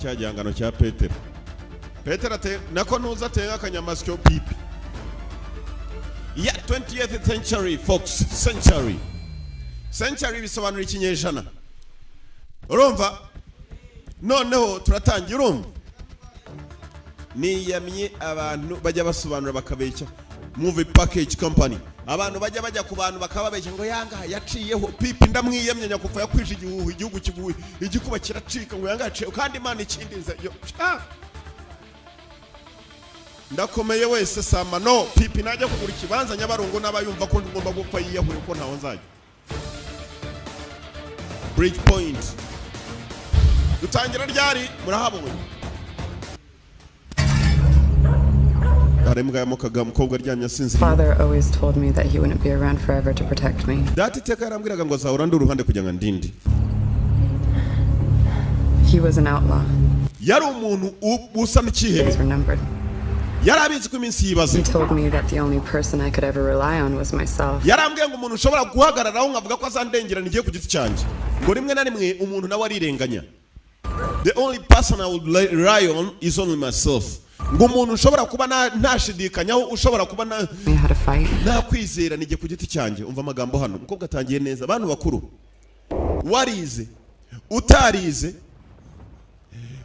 cya gihangano cya Petero. Petero ate nako nuza atenga akanyamasyo pipi. Ya 20th century folks, century bisobanura ikinyejana. Urumva noneho turatangira urumva niyamye abantu bajya basobanura bakabeshya movie package company abantu bajya ku bantu bakababeshya ngo yanga yaciyeho pipi ndamwiyemye nyakufa yakwije igihugu kiguye igikuba kiracika ngo yanga yaciye kandi Imana ikindinze yo ndakomeye wese sama no pipi najya kugura ikibanza Nyabarongo n'abayumva ko ngomba gupfa yiyahure ko ntaho nzajya Bridge Point dutangira ryari murahabonye Father always told me that he wouldn't be around forever to protect me. He was an outlaw. Days were numbered. He told me that the only person I could ever rely on was myself. The only person I would rely on is only myself. Ngumuntu ushobora kuba ntashidikanyaho ushobora kuba na kwizera nige ku giti cyanjye umva amagambo hano umukobwa atangiye neza abantu bakuru warize utarize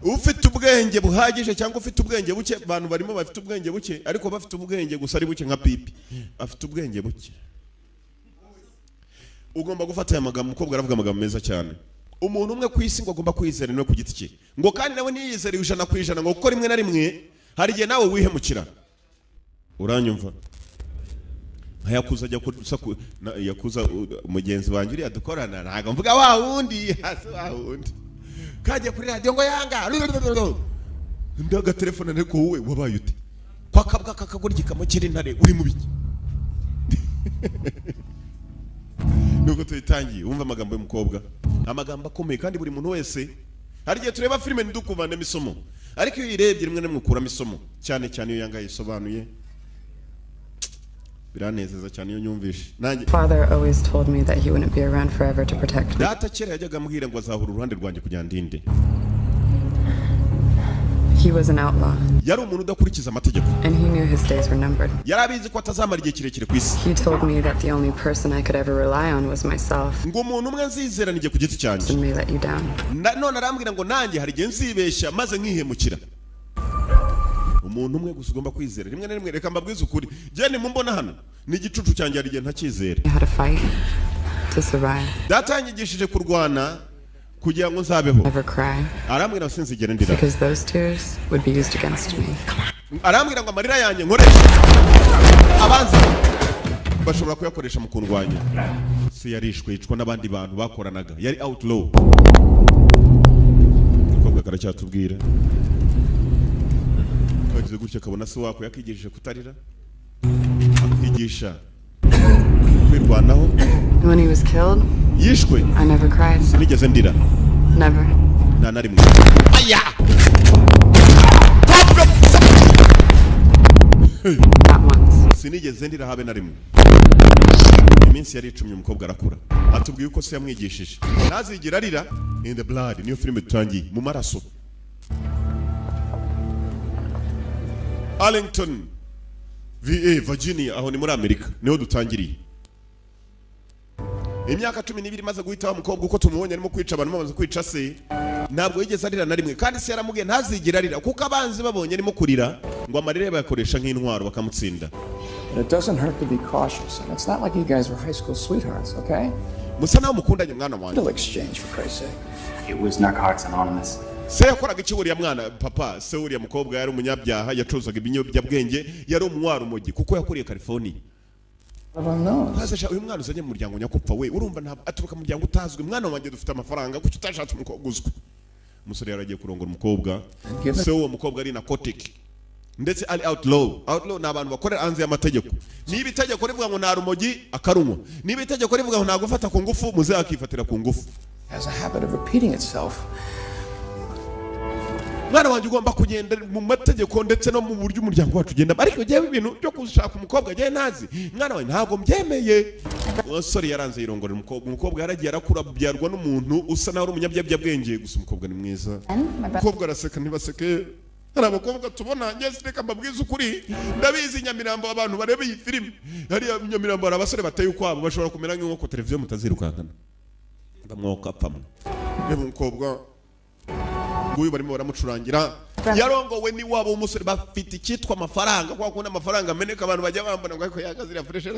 ufite ubwenge buhagije cyangwa ufite ubwenge buke abantu barimo bafite ubwenge buke ariko bafite ubwenge gusa ari buke nka pipi afite ubwenge buke ugomba gufata aya magambo umukobwa aravuga amagambo meza cyane umuntu umwe kwisi ngo agomba kwizera no ku giti cye ngo kandi nawe niyizere 100% ngo gukora rimwe na rimwe hari gihe nawe wihemukira uranyumva nkayakuza ajya yakuza umugenzi wanjye uri adukorana ntago mvuga wa wundi kaje kuri radio ngo yanga ndaga telefone ariko wowe wabaye ute kwakabwa kakagurika mu kiri ntare uri mu biki nuko tuyitangiye umva amagambo y'umukobwa amagambo akomeye kandi buri muntu wese hari gihe tureba filime ndukuvana imisomo ariko iyo irebye rimwe namwe kuramo isomo cyane cyane iyo yanga yisobanuye biranezeza cyane iyo nyumvishe nanjye Father always told me that he wouldn't be around forever to protect me. Data kera yajyaga ambwira ngo azahura uruhande rwanjye kugira ndinde. He was an outlaw. Yari umuntu udakurikiza amategeko. And he knew his days were numbered. Yarabizi ko atazamara igihe kirekire ku isi. He told me that the only person I could ever rely on was myself. Ngo umuntu umwe nzizera nige ku giti cyanjye. And may let you down. None arambwira ngo nanjye hari igihe nzibeshya maze nkihemukira. Umuntu umwe gusa ugomba kwizera rimwe na rimwe reka mbabwize ukuri je ni mumbona hano ni igicucu cyanjye hari igihe ntakizera. I had to fight to survive. Data yanyigishije kurwana kugira ngo nzabeho. Never cry. Arambwira sinzigera ndira. Because those tears would be used against me. Arambwira ngo amarira yanjye nkoresha abanza bashobora kuyakoresha mu kundwanya. Si yarishwe yicwa n'abandi bantu bakoranaga yari outlaw. Kobwa karacyatubwira. Kagize gutya kabona se wako yakigishije kutarira. Akigisha kwirwanaho. When he was killed, yishwe. I never cried. Sinigeze ndira. Never. Na nari mu. Aya. Not once. Sinigeze ndira habe nari mu. Iminsi yari icumye umukobwa arakura. Atubwiye uko se yamwigishije. Nazigira arira in the blood niyo filime tutangiye mu maraso. Arlington VA Virginia aho ni muri Amerika niho dutangiriye. Imyaka 12 maze guhita wa mukobwa uko tumubonye arimo kwica abantu bamaze kwica se ntabwo yigeze arira na rimwe kandi se yaramubwiye ntazigira arira kuko abanzi babonye arimo kurira ngo amarire bayakoresha nk'intwaro bakamutsinda. It doesn't hurt to be cautious and it's not like you guys were high school sweethearts, okay? Musa nawe mukundanye mwana wanjye. Little exchange for Christ's sake. It was Narcotics Anonymous. Se yakoraga iki buriya mwana papa se uriya mukobwa yari umunyabyaha yacuzaga ibinyobwenge yari umwaro umugi kuko yakuriye California. Haza uyu mwana uzanye mu muryango nyakupfa we urumva ntabwo aturuka mu muryango utazwe mwana wanjye dufite amafaranga kuki utashatse umukobwa uzwe. Umusore yaragiye kurongora umukobwa se uwo mukobwa ari narcotic ndetse ari outlaw ni abantu bakorera hanze y'amategeko. Niba itegeko rivuga ngo nta rumogi akarumwa niba itegeko rivuga ngo nta gufata ku ngufu muze akifatira ku ngufu. Has a habit of repeating itself. mwana wanjye ugomba kugenda mu mategeko ndetse no mu buryo umuryango wacu ugenda, ariko jewe ibintu byo gushaka umukobwa jewe nazi mwana wanjye ntabwo mbyemeye. Umusore yaranze yirongorera umukobwa yaragiye arakura byarwa n'umuntu usa naho ari umunyabyabwenge, gusa umukobwa ni mwiza. Umukobwa araseka ntibaseke. Hari abakobwa tubona njye reka mbabwize ukuri, ndabizi Nyamirambo abantu bareba iyi filime, hari Nyamirambo hari abasore bateye ukwabo bashobora kumera nk'inkoko televiziyo mutazirukankana bamwoka apamwe. Reba umukobwa nguyu barimo baramucurangira, yarongowe ni wabo w'umusore bafite icyitwa amafaranga, kwa kundi amafaranga ameneka abantu bajya bambona ngo ariko yakazira fresher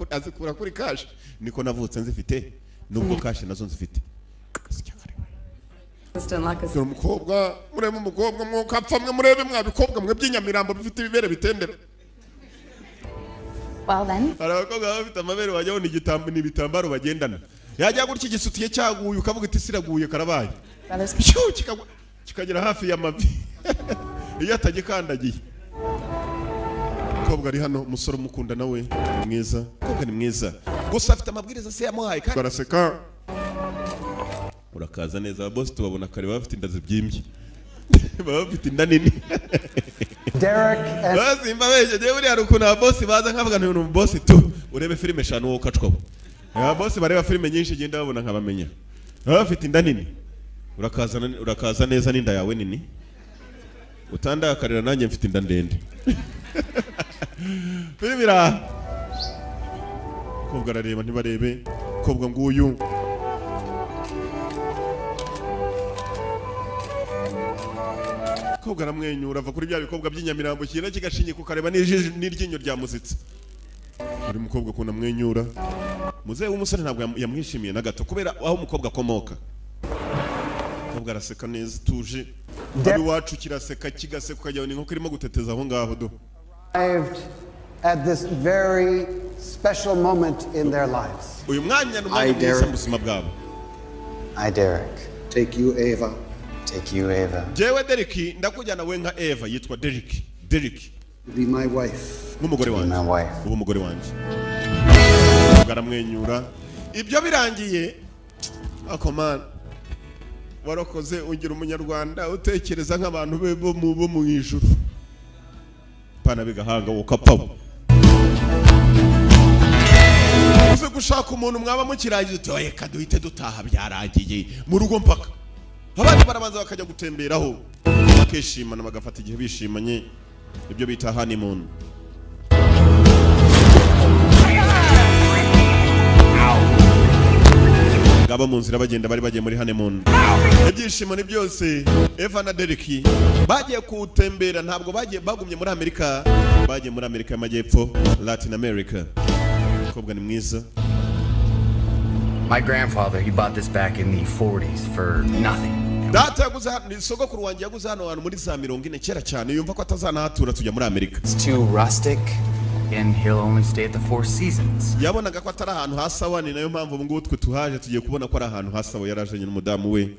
azikura kuri cash. Niko navutse nzifite nubwo cash nazo nzifite. Umukobwa murebe umukobwa mwokapfa mwe murebe mwabikobwa mwe by'inyamirambo bifite ibibere bitendera. Well then. Abakobwa bafite amabere wajyaho ni ibitambaro bagendana. Yajya gutya igisutiye cyaguye ukavuga iti siraguye karabaye. Kikagera hafi y'amavi. Iyo atagikandagiye. Umukobwa ari hano, umusore umukunda nawe mwiza. Umukobwa ni mwiza. Gusa afite amabwiriza se yamuhaye kandi baraseka. Urakaza neza boss tubabona kare bafite inda zibyimbye. Bafite inda nini. Derek Bazimba beje je buri harukuntu abosi baza nkavuga nti umuntu boss tu urebe filime eshanu wo kacwaho. Abosi bareba filime nyinshi genda babona nkabamenya. Bafite inda nini. Urakaza neza n'inda yawe nini. Utandakarira nanjye mfite inda ndende. Filime ra. Kobwa arareba ntibarebe. Kobwa nguyu. Kobwa aramwenyura ava kuri bya bikobwa by'inyamirambo kina kigashinye kukareba n'iryinyo rya muzitsi. Uri mukobwa kuna mwenyura. Muzehe w'umusore ntabwo yamwishimiye na gato kubera aho umukobwa akomoka. Kobwa araseka neza tuje. Ari wacu kiraseka kigaseka ukajya ni nko kirimo guteteza aho ngaho do. At this very special moment in their lives. Uyu mwanya n'umwanya mwiza mu buzima bwabo. I Derek. Take you Ava. Take you Ava. Jewe Derek ndakujyana we nka Eva yitwa Derek. Be my wife. N'umugore wanjye. My wife. Ubu umugore wanjye. Garamwenyura. Ibyo birangiye. Akomana. Warakoze ugira umunyarwanda utekereza nk'abantu bo mu ijuru. Pana bigahanga ukapaho. Uze gushaka umuntu mwaba mukiragize utoye kaduhite dutaha byaragiye mu rugo mpaka. Abandi barabanza bakajya gutemberaho bakishimana bagafata igihe bishimanye, ibyo bita honeymoon. Ngabo mu nzira bagenda bari bagiye muri honeymoon. Ibyishimo ni byose. Eva na Derek bagiye kutembera, ntabwo bagiye bagumye muri Amerika, bagiye muri Amerika y'Amajyepfo, Latin America. Kobwa ni mwiza. My grandfather, he bought this back in the 40s for nothing. Data yaguze hano, sogokuru wanjye yaguze hano hantu muri za 40 kera cyane, yumva ko atazanahatura tujya muri Amerika. It's too rustic, and he'll only stay at the Four Seasons. Yabonaga ko atari ahantu hasawa, ni nayo mpamvu ubu ngubu twe tuhaje tugiye kubona ko ari ahantu hasawa. Yarajanye n'umudamu we,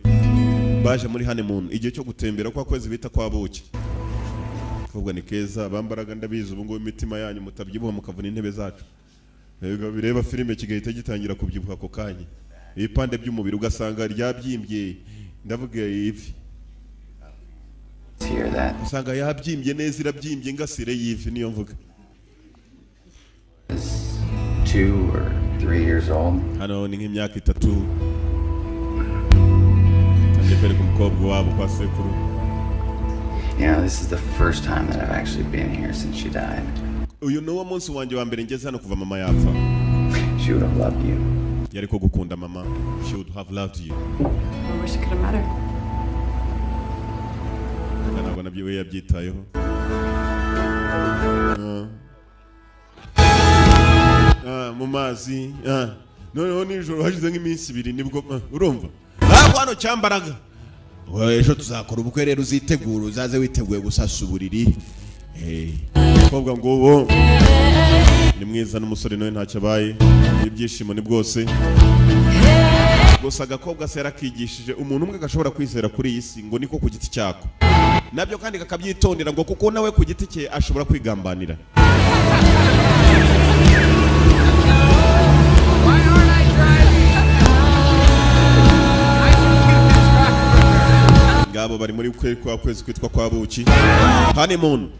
baje muri honeymoon, igihe cyo gutembera kwa kwezi bita kwa buki. Kobwa ni keza, bambaraga ndabizi ubu ngubu imitima yanyu mutabyibuha mukavuna intebe zacu. Ego bireba filime kigahita gitangira kubyibuha ako kanya. Ibipande by'umubiri ugasanga ryabyimbye, ndavuga ivi. Hear that? Usanga yabyimbye neza, irabyimbye ngasire yivi niyo mvuga. 2 or 3 years old. Hano ni nk'imyaka 3. Agefere kumukobwa wabo kwa sekuru. You know, this is the first time that I've actually been here since she died. Uyu ni wo munsi wanjye wa mbere ngeze hano kuva mama yapfa. She would have loved you. Yari ko gukunda mama. She would have loved you. I wish I could have met her. Ntabwo nabyo we yabyitayeho. Mu mazi. Noneho nijoro hashize nk'iminsi 2 nibwo urumva. Hano cyambaraga. Ejo tuzakora ubukwe rero uzitegura uzaze witeguye gusasa uburiri. Kobwa ngubo ni mwiza n'umusore nawe ntacyo abaye, ibyishimo ni bwose. Gusa agakobwa se yarakigishije umuntu umwe gashobora kwizera kuri iyi si ngo niko ku giti cyako, nabyo kandi kakabyitondera ngo kuko nawe ku giti cye ashobora kwigambanira. ngabo bari muri kwa kwezi kwitwa kwa buki honeymoon.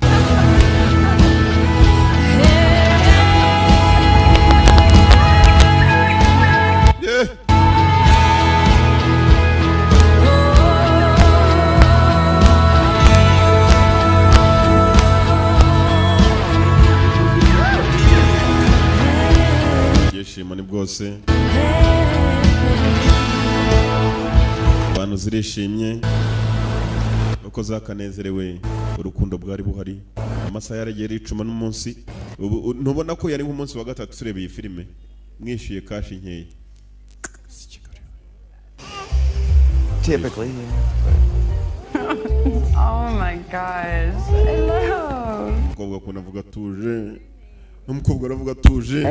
Yeshima ni bwose abantu zirishimye uko zakanezerewe urukundo bwari buhari amasaha yaragera 10 n'umunsi ntubona ko yari nk'umunsi wa gatatu turebe iyi filime mwishyuye kashi nkeya typically Oh my gosh. I love. umukobwa akunda avuga tuje umukobwa aravuga tuje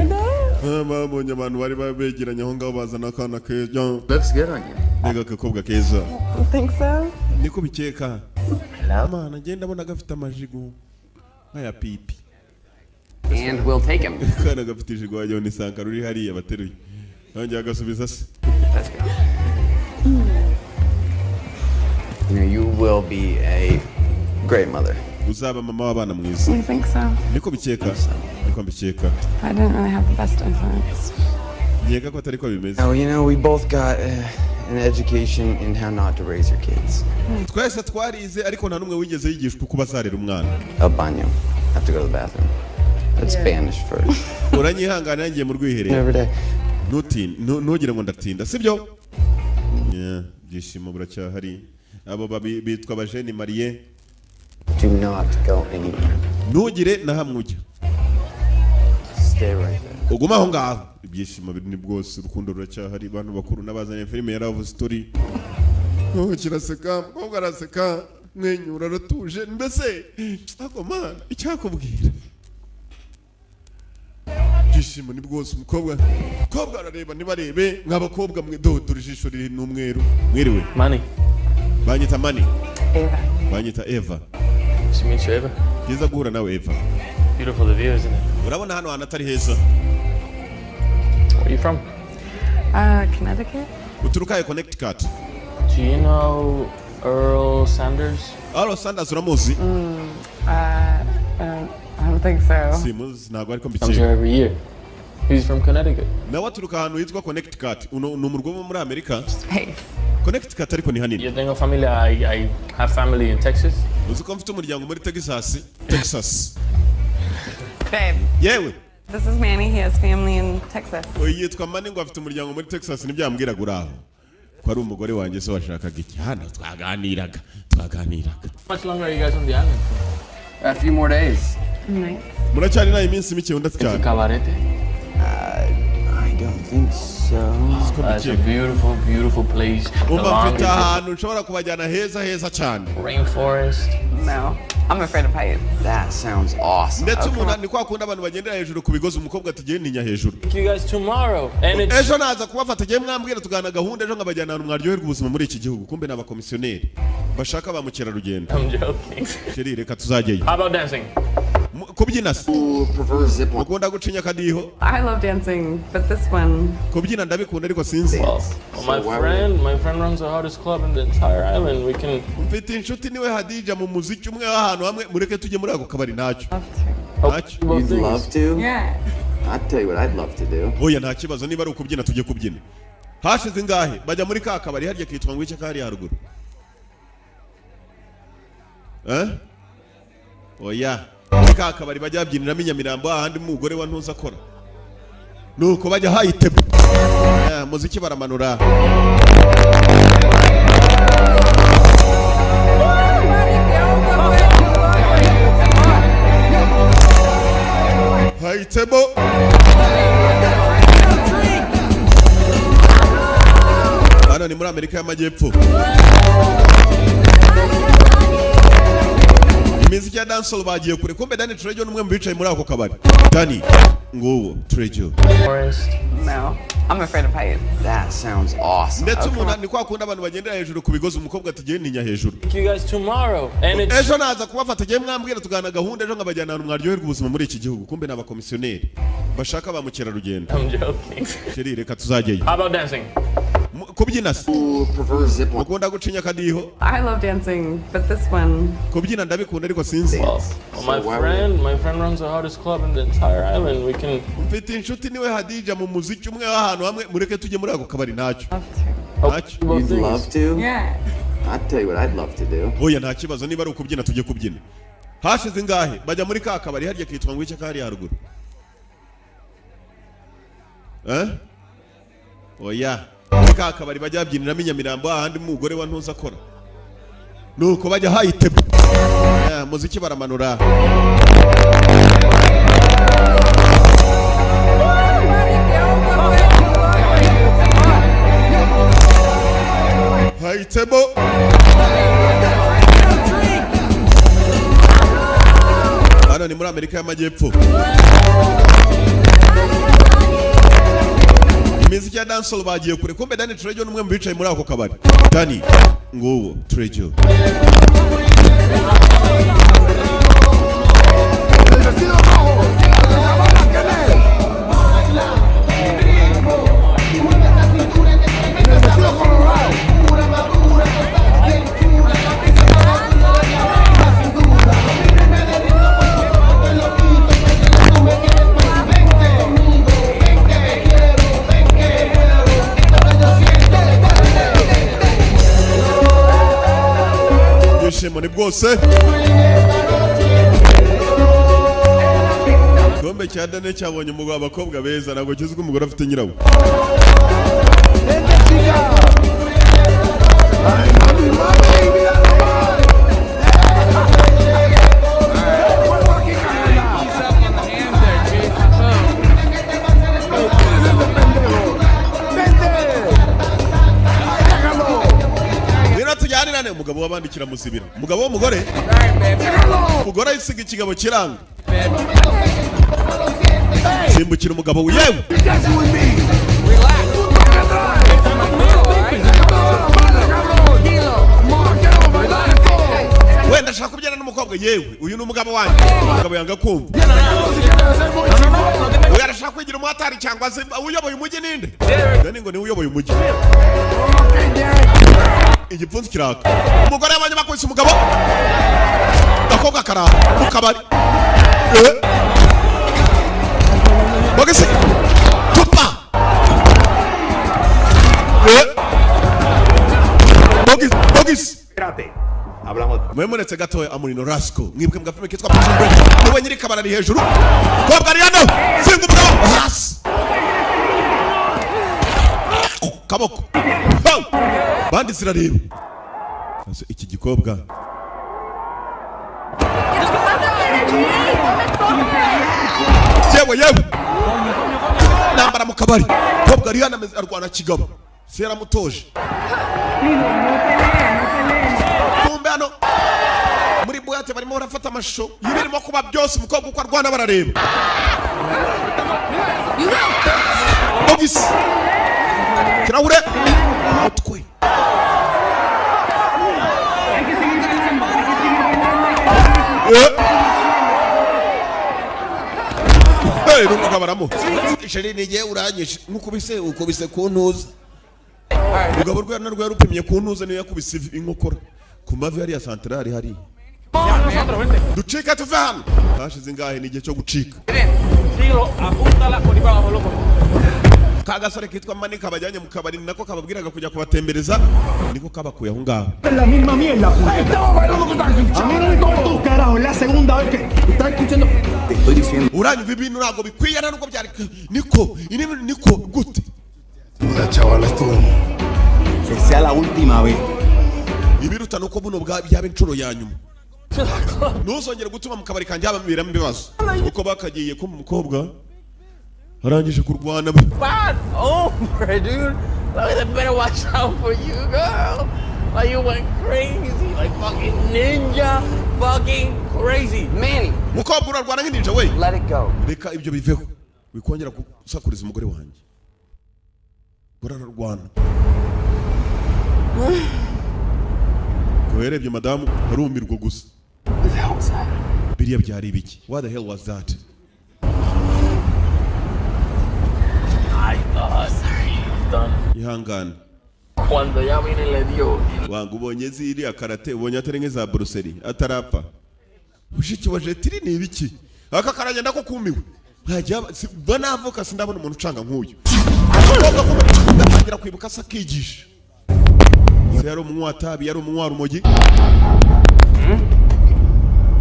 babonye abantu bari babegeranye aho ngaho bazana akana keza. looks good on you. Nega kakobwa keza You think so? niko bikeka mana ngenda mbona gafite amajigo nkaya pipi And we'll take him. kana gafite ijigo wajya ni sanka ruri hariya bateruye nanjye agasubiza se. Let's go. You know, you will be a great mother. uzaba mama w'abana mwiza You think so? niko bikeka niko mbikeka I didn't really have the best influence. nkeka ko atari ko bimeze. Oh, you know, we both got an education in how not to raise your kids. twese twarize ariko nta numwe wigeze yigishwa uko bazarera umwana. Agasobanuye. Have to go to the bathroom. That's Spanish for uranyihangana ngiye mu rwiherero every day. ntugire ngo ndatinda sibyo. byishimo buracyahari abo bitwa abajeni mariye. Do not go anywhere. ntugire na hamwe ujya Stay right there. uguma aho ngaho. ibyishimo ni bwose urukundo ruracyahari abantu bakuru n'abazanye filime yaravuze story kiraseka umukobwa araseka mwenyura aratuje mbese ako mana icyakubwira ibyishimo ni bwose umukobwa arareba ntibarebe nk'abakobwa mwe dore ijisho riri n'umweru mwiriwe Money. banyita mani Ava. banyita Eva. Nice to meet you, Eva. byiza guhura nawe Eva. Beautiful the view, isn't it? urabona hano hantu atari heza. Where are you from? Connecticut? uturuka he Connecticut. Do you know Earl Sanders? Earl Sanders uramuzi? I don't think so. simuzi ntabwo ariko Comes mbikeka. here every year. He's from Connecticut. nawe aturuka ahantu hitwa Connecticut ni umurwa wo muri Amerika. Space. Connecticut ariko ni hanini. You tengo familia? I have family in Texas. uzi ko mfite umuryango muri Texas. Babe, yewe this is Manny. He has family in Texas. yitwa Mani ngo afite umuryango muri Texas ntibyambwiraga uraho ko ari umugore wanjye se washakaga iki hano twaganiraga. How much longer are you guys on the island for? A few more days. Nice. muracyari nayo iminsi mike undi It's a cyane. cabarete. I don't think so. It's a beautiful, beautiful place. The umva mfite longest ahantu nshobora kubajyana heza cyane. rainforest. No, I'm afraid of heights. That sounds awesome. ndetse umuntu ni kwa kundi abantu bagendera hejuru ku bigozi umukobwa ati giye ntinya hejuru. You guys tomorrow, and it's ejo naza kubafata giye mwambwira tugana gahunda ejo nkabajyana ahantu mwaryoherwa ubuzima muri iki gihugu kumbe ni abakomisiyoneri bashaka ba mukerarugendo. I'm joking. sheri reka tuzajyeyo. How about dancing? kubyina se Who prefers zip line? ukunda gucinya akadiho. I love dancing, but this one. kubyina ndabikunda ariko sinzi. Well, So my friend runs the hardest club in the entire island. We can. mfite inshuti niwe Hadija mu muziki umwe w'ahantu hamwe mureke tujye muri ako kabari ntacyo. Love ntacyo. Both You'd things. love to? Yeah. I'd tell you what I'd love to do. oya nta kibazo niba ari ukubyina tujye kubyina. hashize ingahe bajya muri ka kabari harya kitwa ngo iki kari haruguru. oya muri ka kabari bajya babyiniramo inyamirambo ahandi umugore wa ntuza akora nuko bajya hayitebo. muziki baramanura. hayitebo. hano ni muri Amerika y'Amajyepfo. imiziki ya dancehall bagiye kure kumbe Danny Trejo n'umwe mu bicaye muri ako kabari. Danny nguwo Trejo. Forest. No, I'm afraid of heights. That sounds awesome. ndetse umuntu ni kwa kundi abantu bagendera hejuru ku bigozi umukobwa ati giye ntinya hejuru. You guys tomorrow, and it's ejo naza kubafata giye mwambwira tugana gahunda ejo nkabajyana ahantu mwaryoherwa ubuzima muri iki gihugu kumbe ni abakomisiyoneri bashaka ba mukerarugendo. I'm joking. sheri reka tuzajyeyo. How about dancing? kubyina se Who prefers zip line? ukunda gucinya akadiho I love dancing, but this one, kubyina ndabikunda ariko sinzi Well, why would- my friend runs the hottest club in the entire island. We can. mfite inshuti niwe Hadija mu muziki umwe w'ahantu hamwe mureke tujye muri ako kabari ntacyo love to. ntacyo Both You'd things. love to? Yeah. I'd tell you what I'd love to do. oya nta kibazo niba ari ukubyina tujye kubyina hashize ingahe bajya muri ka kabari harya kitwa ngo icyo kari haruguru oya muri ka kabari bajya babyiniramo inyamirambo ahandi umugore wa ntuza akora nuko bajya hayiteba muziki baramanura hayitebo hano ni muri Amerika y'Amajyepfo imiziki ya dancehall bagiye kure kumbe Dani Trejo n'umwe mu bicaye muri ako kabari Dani nguwo Trejo ibyishimo ni bwose igikombe cya Dani cyabonye umugabo abakobwa beza ntabwo kizi ko umugore afite nyirawo umugabo wabandikira musibira umugabo w'umugore umugore ayisiga ikigabo kiranga simbukira umugabo yewe wenda ashaka kubyana n'umukobwa yewe uyu ni umugabo wanjye umugabo yanga kumva uyu arashaka kwigira umuhatari cyangwa se uyoboye umujyi ninde Dani ngo niwe uyoboye umujyi igipfunsi kiraka umugore yabonye bakubise umugabo gakobwa karaha mu kabari bagise tupa bogis mwemuretse gatoya amurino rasco mwibwe mga filime kitwa Prison Break niwe nyiri kabara ari hejuru kobwa ari hano singa umugabo hasi kaboko bandi zirareba iki gikobwa yewe nambara mu kabari kobwa ari hano arwana kigabo sera mutoje kumbe hano muri buwate barimo barafata amashusho y'ibirimo kuba byose umukobwa uko arwana barareba bogisi kirahure utwe ntukabaramo isheri nigiye uranyishe nkukubise ukubise ku ntuza umugabo rwera rwera rupimye ku ntuza niyo yakubise inkokora ku mavi hariya santarari hariya ducika tuve hano hashize ingahe ni igihe cyo gucika ka gasore kitwa Manika bajyanye mu kabari nako kababwiraga kujya kubatembereza niko kabakuye aho ngaho la misma mierda a mí no me importa tu carajo es la segunda vez que estás escuchando te estoy diciendo uranyumva ibintu ntabwo bikwiye nubwo byari niko gute la chavala estuvo que sea la última vez ibiruta nuko buno byabe inshuro ya nyuma ntuzongere gutuma mu kabari kanjye hababiramo ibibazo uko bakagiye ko umukobwa arangije kurwana bad hombre, dude. Like, they better watch out for you, girl. Like, you went crazy, like fucking ninja, fucking crazy. Manny, mukobwa urarwana nk'inja we let it go. reka ibyo biveho wikongera gusakuriza umugore wanjye urarwana kuherebye madamu harumirwa gusa biriya byari ibiki what the hell was that Sorry, done. ihangane Cuando ya vine le dio. Wangu ubonye ziriya karate ubonye atari nk'iza Bruce atarapfa. Ushiki wa jetiri ni ibiki? Aka karagenda ko kumiwe. Nkajya banavuka sindabona umuntu ucanga nk'uyu. Gatangira kwibuka sakigisha. Yari umwatabi yari umwara umogi.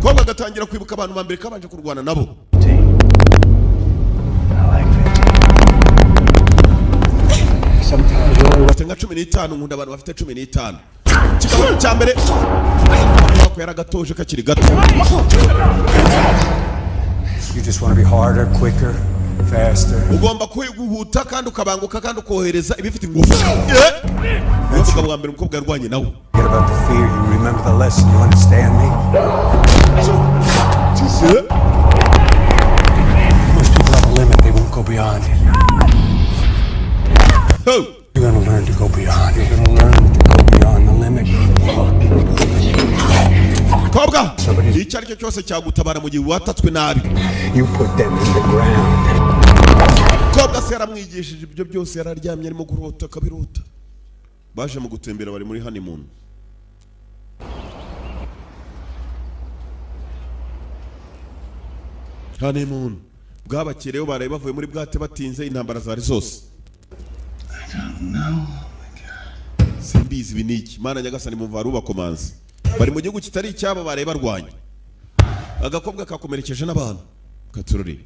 Koga gatangira kwibuka abantu bambere kabanje kurwana nabo. Sometimes you only Bafite nka 15 nkunda abantu bafite 15. Kikaba cyambere. Ko yaragatoje kakiri gato. you just want to be harder, quicker, faster. Ugomba kwihuta kandi ukabanguka kandi ukohereza ibifite ingufu. Uvuga bwa mbere umukobwa yarwanye nawe. Forget about the fear, you remember the lesson, you understand me? Most people have a limit, they won't go beyond it. You're gonna learn to go beyond. You're gonna learn to go beyond the limit. Kobwa, icyo aricyo cyose cyagutabara mu gihe watatswe nabi. You put them in the ground. Kobwa se yaramwigishije ibyo byose yararyamye arimo kurota kabirota. Baje mu gutembera bari muri honeymoon. Honeymoon. Bwabakireyo baraye bavuye muri bwate batinze intambara zari zose. I don't know. Simbizi biniki. Mana nyagasani mu varuba komanzi. Bari mu gihugu kitari icyabo baraye barwanya. Agakobwa kakomerekeje n'abantu. Katururi.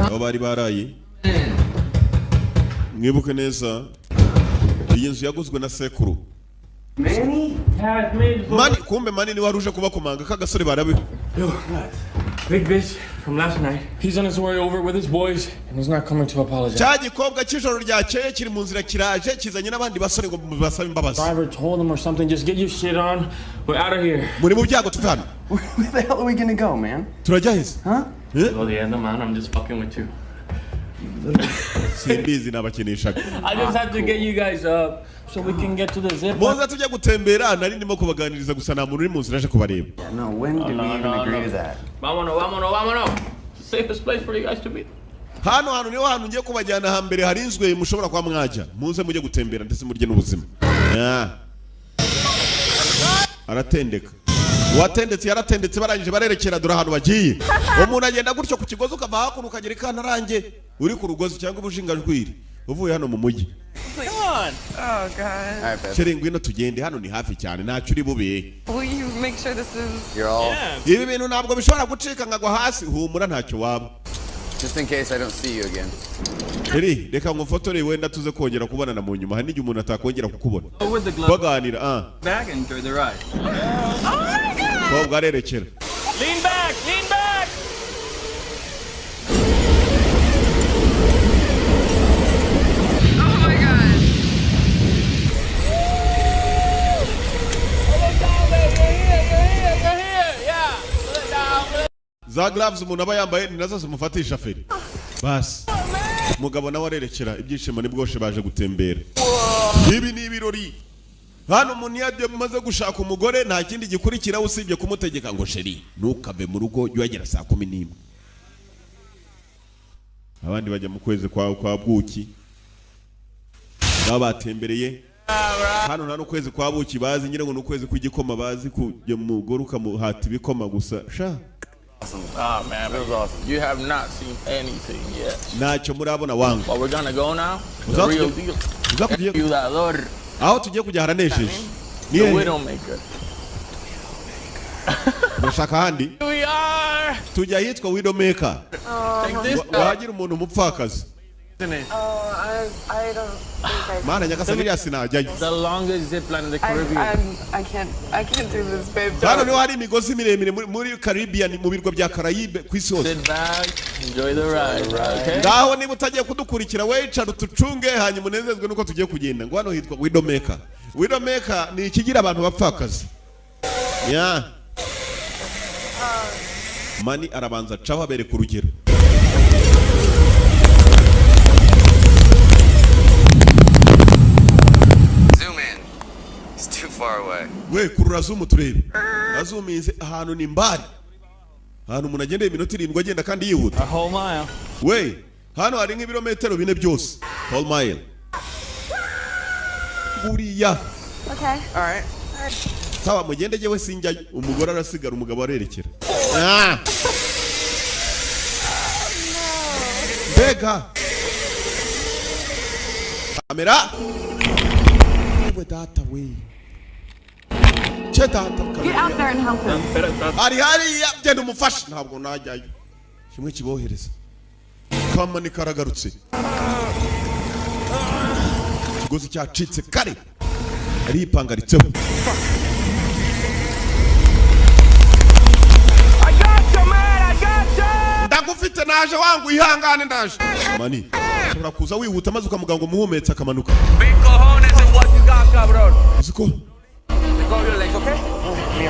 Abo bari baraye. Mwibuke neza. Iyi nzu yaguzwe na sekuru. Mani kumbe mani ni waruje kuba komanga kagasore barabe. Yo, big bitch from last night. He's on his way over with his boys and he's not coming to apologize. Cyaji kobwa cy'ijoro ryakeye kiri mu nzira kiraje kizanye n'abandi basore ngo basabe imbabazi. Driver told him or something, just get your shit on. We're out of here. Muri mu byago tuvana. Where the hell are we gonna go, man? Turajya heza? Huh? Well, the end, man. I'm just fucking with you. Simbizi nabakinishaga. I just had to get you guys up so we can get to the zip. Moza tujya gutembera nari ndimo kubaganiriza gusa nta muntu uri mu nzira aje kubareba. Yeah, no, when did we even agree to that? Vámonos. Safest place for you guys to be. Hano niho hantu ngiye kubajyana hambere harinzwe mushobora kwa mwaja. Muze mujye gutembera ndetse murye n'ubuzima. Aratendeka. Watendetse yaratendetse barangije barerekera dura ahantu bagiye. Umuntu agenda gutyo ku kigozi ukava hakuno ukagera ikantarange uri ku rugozi cyangwa ubushinga rwiri. Uvuye hano mu mujyi. Come on. Oh God. Sheri ngwino tugende hano ni hafi cyane ntacyo uri bube. Will you make sure this is? You're all. Ibi bintu ntabwo bishobora gucika ngagwa hasi humura ntacyo waba. Just in case I don't see you again. Sheri reka ngufotore wenda tuze kongera kubona na mu nyuma hari n'igihe umuntu atakongera kukubona. Baganira Back and enjoy the ride. Oh my God. Kobwa arerekera. Lean back. Oh my God. You're here. Yeah. Put it down. Za gloves umuntu aba yambaye ni nazo zimufatisha feri. Basi. Mugabo nawe arerekera ibyishimo nibwoshe baje gutembera. Ibi ni ibirori. Hano umuntu yagiye maze gushaka umugore nta kindi gikurikira usibye kumutegeka ngo sheri ntukave mu rugo yagera saa 11. Abandi bajya mu kwezi kwa bwuki. Nabo batembereye. Hano nta n'ukwezi kwa buki bazi nyine ngo n'ukwezi kw'igikoma bazi kujya mu mugore ukamuhata ibikoma gusa sha. Oh man, it was awesome. You have not seen anything yet. Ntacyo murabona wangu. But we're gonna go now. The real deal. Violador. Aho tugiye kujya haranesheje. The Widowmaker. Urashaka handi? We are. Tujya hitwa Widowmaker. Take this. Wagira umuntu umupfakazi. I don't think I. Mana nyagasani yasinajyayo. The longest zip line in the Caribbean. I can't do this, babe. Hano niho hari imigozi miremire muri Caribbean mu birwa bya Caraïbe ku isi hose. Sit back, enjoy the ride. Okay. Ngaho niba utagiye kudukurikira we cara utucunge hanyuma unezezwe nuko tugiye kugenda. Ngo hano hitwa Widowmaker. Widowmaker ni ikigira abantu bapfakazi. Yeah. Mani arabanza caho abere ku rugero. Zoom in. It's too far away. We kurura zoom turebe. Azuminze ahantu ni mbari. Hano umuntu agenda iminota 7 agenda kandi yihuta. A whole mile. We hano hari nk'ibirometero 4 byose. Whole mile. nguriya. Okay. All right. Sawa mugende jewe sinjyayo. Umugore arasigara umugabo arerekera. Bega. Kamera. We data we. Get out there and help him. Hari genda umufashe ntabwo najyayo. Kimwe kibohereza. Kama ni karagarutse. Kigozi cyacitse kare. Ari ipangaritseho. Ndagufite naje wangu ihangane ndaje. Mani. Ushobora kuza wihuta maze ukamugango muhumetsa akamanuka. Uziko?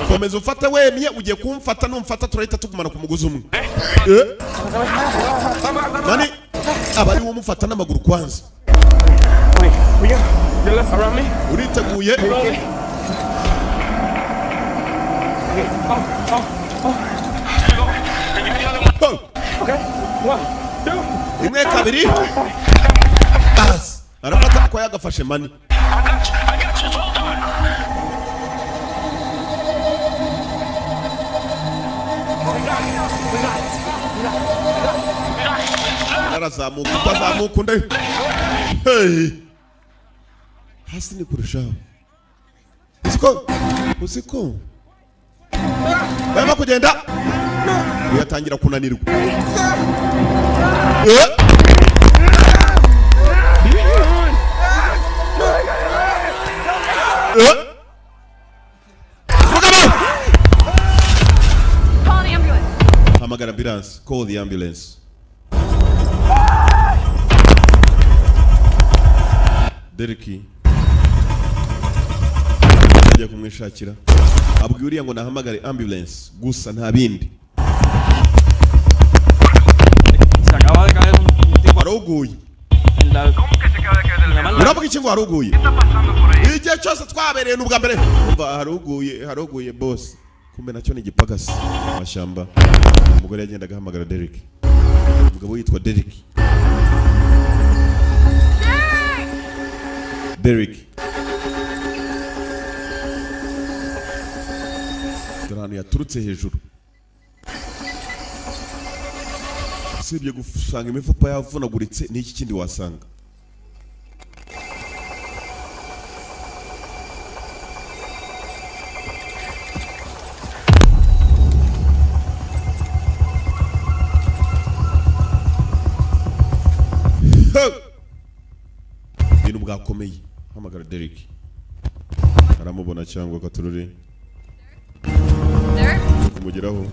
Komeza ufate wemye ugiye kumfata numfata turahita tugumana ku mugozi umwe. Mani abari wo mufata n'amaguru kwanza. Uriteguye? Okay. 1, 2. Imwe kabiri. Bas. Arafata ko yagafashe mani. I got you, hold on. Arazamuka nde. Hey. Hasi ni kurushaho. Usiko. Baba kugenda. Uyatangira kunanirwa. Call the ambulance. Hamagara ambulance. Call the ambulance. Dereki. Ajya kumwishakira. Abwiye uriya ngo nahamagare ambulance gusa nta bindi. Se acaba de caer un tipo aroguye. ¿Cómo que se acaba de caer? Uravuga iki ngo aroguye? Igihe cyose twabereye n'ubwa mbere. Umva haroguye boss. Kumbe nacyo ni igipagasi amashyamba. Umugore yagendaga ahamagara Derek. Umugabo yitwa Derek. Derek. Ahantu yaturutse hejuru. Usibye gusanga imifupa yavunaguritse n'iki kindi wasanga. Ibintu bwakomeye. Hamagara Derek. Aramubona cyangwa katururi. Kumugeraho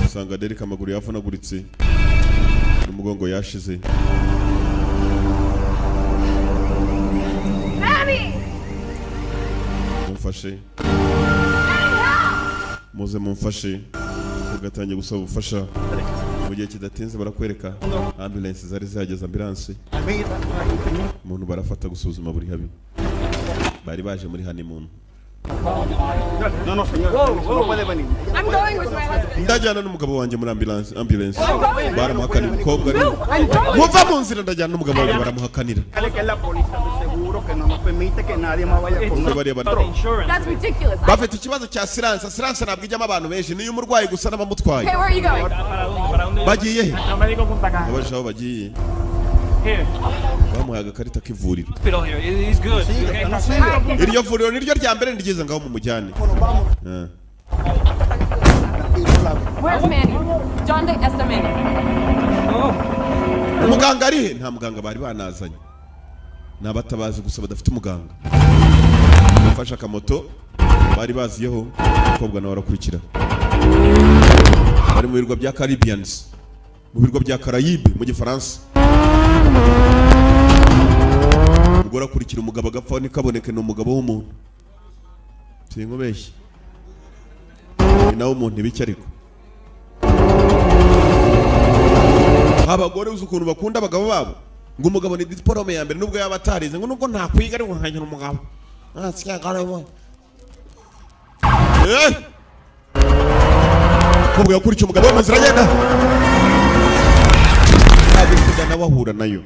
usanga Derek amaguru yavunaguritse n'umugongo yashize. Mumfashe. Muze mumfashe. Ugatangiye gusaba ubufasha. Mu gihe kidatinze barakwereka ambulance zari zageze ambulance. Umuntu barafata gusuzuma buri habi. Bari baje muri honeymoon. No, señor. No puede venir. I'm going with my husband. Ndajyana n'umugabo wanjye muri ambulance. Baramuhakanira umukobwa ari. Muva mu nzira ndajyana n'umugabo wanjye baramuhakanira. Que la policía de seguro que no nos permite que nadie más vaya con nosotros. That's ridiculous. Bafite ikibazo cya silence ntabwo ijyamo abantu benshi niyo umurwayi gusa n'abamutwaye. Hey, where are you going? Bagiye he? Médico Punta Cana. Abaje aho bagiye. Here. Bamuhaye agakarita k'ivuriro. hospital here. He's good. Iryo vuriro niryo rya mbere ndigeze ngaho mu mujyane. Where's Manny? Donde está Manny? Umuganga ari he? Nta muganga bari banazanye. Nabatabazi gusa badafite umuganga. Bafashe akamoto bari baziyeho umukobwa nawe arakurikira. Bari mu birwa bya Caribbeans. Mu birwa bya Caraïbe mu Gifaransa. Umugore akurikira umugabo agapfa nikaboneke n'umugabo w'umuntu. Sinkubeshye. Ni nawe umuntu ibiki ariko. Abagore uzi ukuntu bakunda abagabo babo. Ngo umugabo ni diplome ya mbere nubwo yaba atarize ngo nubwo nta kwiga ariko nkanyura umugabo. Kubwo yakurikiye umugabo we mazira agenda. Ntabwo nawe ahura nayo.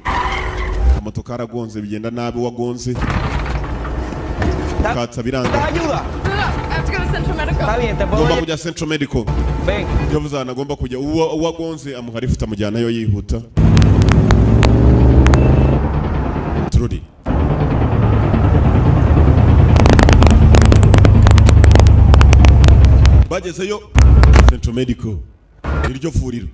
Moto karagonze bigenda nabi wagonze. gukatsa biranga. I have to go to Central Medical. Está bien, te puedo Ngomba llevar. kujya Central Medical. Ven. Yavuze ahantu agomba kujya uwagonze amuha lift amujyanayo yihuta. Trudy. Bagezeyo Central Medical. Iryo furiro.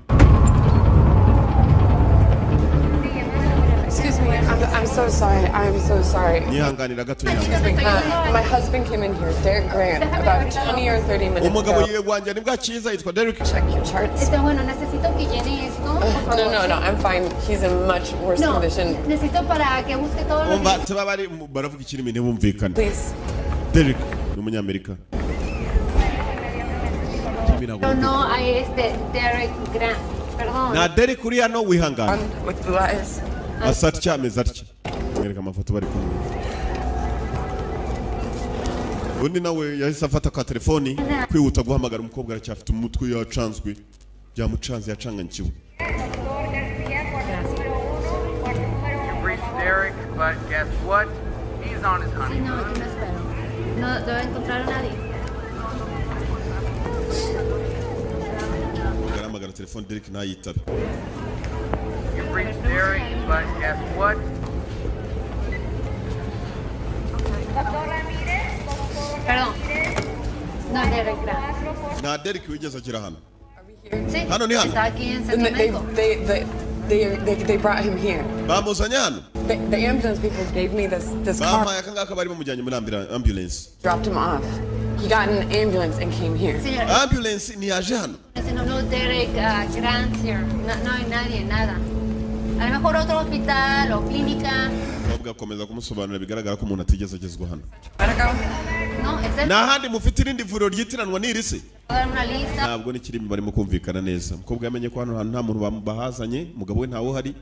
Excuse me, I'm so sorry. I'm so sorry. Nihanganira gato My husband came in here, Derek Grant, about 20 or 30 minutes umugabo ago. yewe wanje nibwa cyiza yitwa Derek. Check your charts. Bueno, necesito que llene esto. No, I'm fine. He's in much worse condition. Necesito para que busque todo lo Umva teba bari baravuga ikirimi ntibumvikana. Please. Derek ni umunyamerika. No, hay Derek Grant. Perdón. Na Derek uriya no wihangana. With blue eyes. Asatya ameze atya. Mwereka amafoto bari kumwe. Undi nawe yahise afata ka telefoni kwihuta guhamagara umukobwa aracyafite umutwe yacanzwe byamucanze yacanganyikiwe. Derek, but guess what? He's on his Sí, honeymoon. no, aquí no espero. No debo encontrar a nadie. Aramagara telefoni Derek ntayitabe. You've reached Derek, but guess what? Perdón. No, Derek Grant. Na Derek wigeze agira hano. Sí, Hano ni hano. está aquí en And Centro Médico. they brought him here. Bamuzanye hano. The ambulance people gave me this car. Bampaye akangaka bari bamujyanye muri ambulance. Dropped him off. He got in an ambulance and came here. Señor, Ambulance ni yaje hano. no Derek Grant here. No hay nadie, nada. A lo mejor otro hospital o clínica. Bavuga komeza kumusobanurira bigaragara ko umuntu atigeze agezwa hano. No, es Na handi mufite irindi vuriro ryitiranwa n'irisi. dar una lista. Ntabwo n'ikirimi barimo kumvikana neza. Umukobwa yamenye ko hano hantu nta muntu bahazanye, umugabo we ntawe uhari.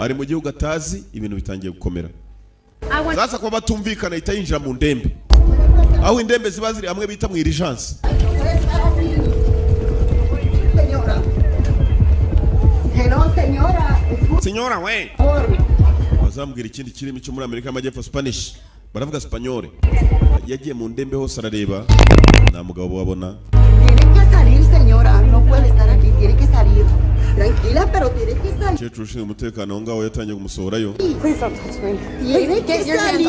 Ari mu gihugu atazi, ibintu bitangiye gukomera. Sasa kuba batumvikana ahita yinjira mu ndembe. Aho indembe ziba ziri hamwe bita mu urgence. Hello, señora. Señora we. Bazambwira ikindi kirimi cyo muri Amerika y'Amajyepfo Spanish. Baravuga Spanyol. Yagiye mu ndembe hose arareba. Nta mugabo wabona. Tiene que salir, señora. No puede estar aquí. Tiene que salir. Tranquila, pero tiene que salir. Cyecu ushinzwe umutekano aho ngaho yatangiye kumusohorayo. Please don't touch me. Tiene que salir.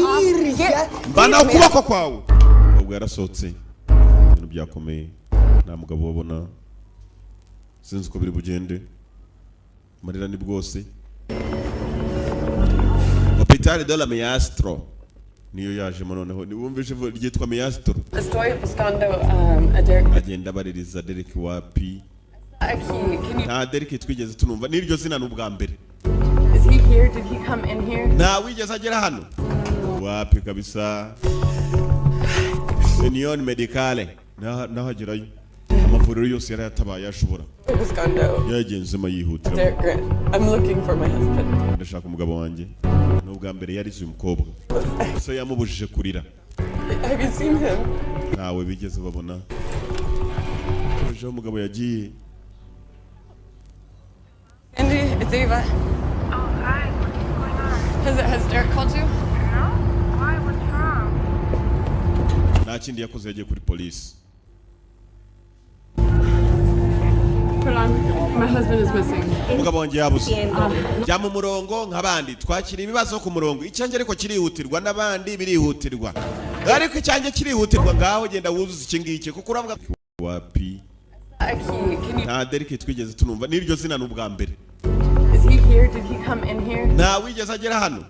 Bana ukuboko kwawe. Ubwo yarasohotse. Ibintu byakomeye. Nta mugabo wabona. Sinzi uko biri bugende. Marira ni bwose. Hospital de la Maestro. Niyo yaje noneho niwumvise ryitwa Maestro. Estoy buscando a Derek. Agenda baririza Derek wapi. Nta Derek twigeze tunumva n'iryo zina n'ubwa mbere. Is he here? Did he come in here? Nta wigeze agera hano. Wapi kabisa. Union Medicale. Naho agerayo. Amavuriro yose yari yatabaye ashobora. Yagenzemo yihutira. Derek Grant. I'm looking for my husband. Ndashaka umugabo wanjye. N'ubwa mbere yarize uyu mukobwa. So yamubujije kurira. Have you seen him? Ntawe bigeze babona. Ejo umugabo yagiye. Andy, it's Ava. Oh, hi. What's going on? Has Derek called you? No? Why? What's wrong? Nta kindi yakoze yagiye kuri polisi. Hold on. My husband is missing. Umugabo wanjye yabuze. Jya mu murongo nk'abandi twakira ibibazo ku murongo. Icyanjye ariko kirihutirwa n'abandi birihutirwa. Ariko icyanjye kirihutirwa ngaho genda wuzuza iki ngiki kuko uravuga wapi. Nta Derek twigeze tunumva n'iryo zina n'ubwa mbere. Is he here? Did he come in here? Nta wigeze agera hano.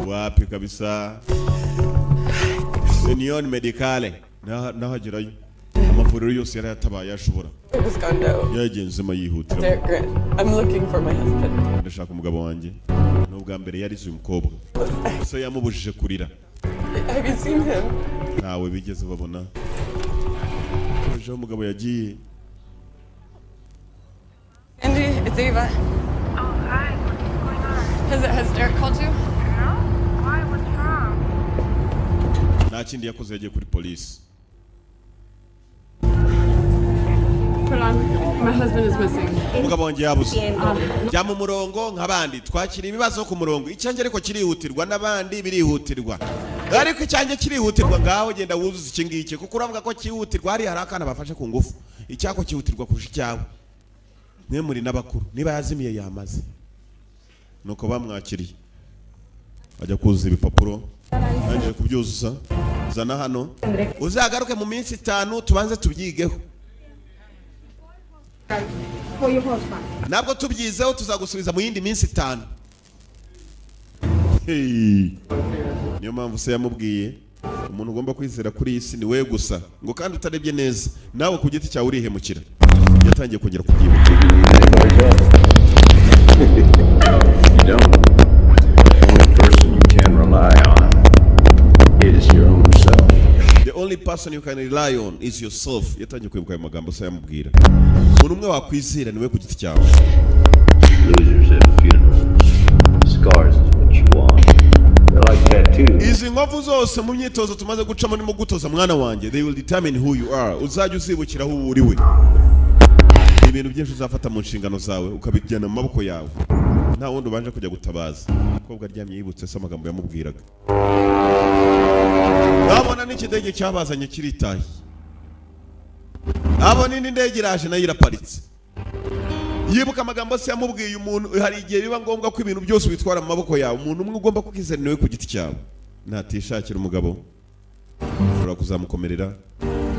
Wapi kabisa. Union Medicale. Naho agerayo. Amavuriro yose yari yatabaye ashobora. Yagenzemo yihutira. Derek Grant. I'm looking for my husband. Ndashaka umugabo wanjye. N'ubwa mbere yarize uyu mukobwa. So yamubujije kurira. Have you seen him? Ntawe bigeze babona. Ejo umugabo yagiye. Andy, it's Ava. Oh, hi. What's going on? Has Derek called you? No? Why? What's wrong? Nta kindi yakoze yagiye kuri polisi. Hold on. My husband is missing. Umugabo wanjye yabuze. Jya mu murongo nk'abandi twakira ibibazo ku murongo. Icyanjye ariko kirihutirwa n'abandi birihutirwa. ariko icyanjye kirihutirwa ngaho genda wuzuza iki ngiki kuko uravuga ko kihutirwa hari akana bafashe ku ngufu icyako kihutirwa kurusha icyawe mwe muri n'abakuru niba yazimiye yamaze nuko bamwakiriye ajya kuzuza ibipapuro nanjye kubyuzuza zana hano uzagaruke mu minsi 5 tubanze tubyigeho nabwo tubyizeho tuzagusubiza mu yindi minsi 5 niyo mpamvu se yamubwiye umuntu ugomba kwizera kuri iyi si ni we gusa ngo kandi utarebye neza nawe ku giti cyawe urihemukira yatangiye kongera kubyibukira the only person you can rely on is yourself yatangiye kwibuka ayo magambo se yamubwira umuntu umwe wakwizera ni we ku giti cyawe izi nkovu zose mu myitozo tumaze gucamo nimo gutoza mwana wanjye they will determine who you are uzajya uzibukira aho uri we ibintu byinshi uzafata mu nshingano zawe ukabijyana mu maboko yawe nta wundi ubanje kujya gutabaza umukobwa aryamye yibutse se amagambo yamubwiraga abona n'ikidege cyabazanye kiritaye abona indi ndege iraje nayo iraparitse yibuka amagambo se yamubwiye umuntu hari igihe biba ngombwa ko ibintu byose bitwara mu maboko yawe umuntu umwe ugomba kwizera niwe ku giti cyawe natishakira umugabo ushobora kuzamukomerera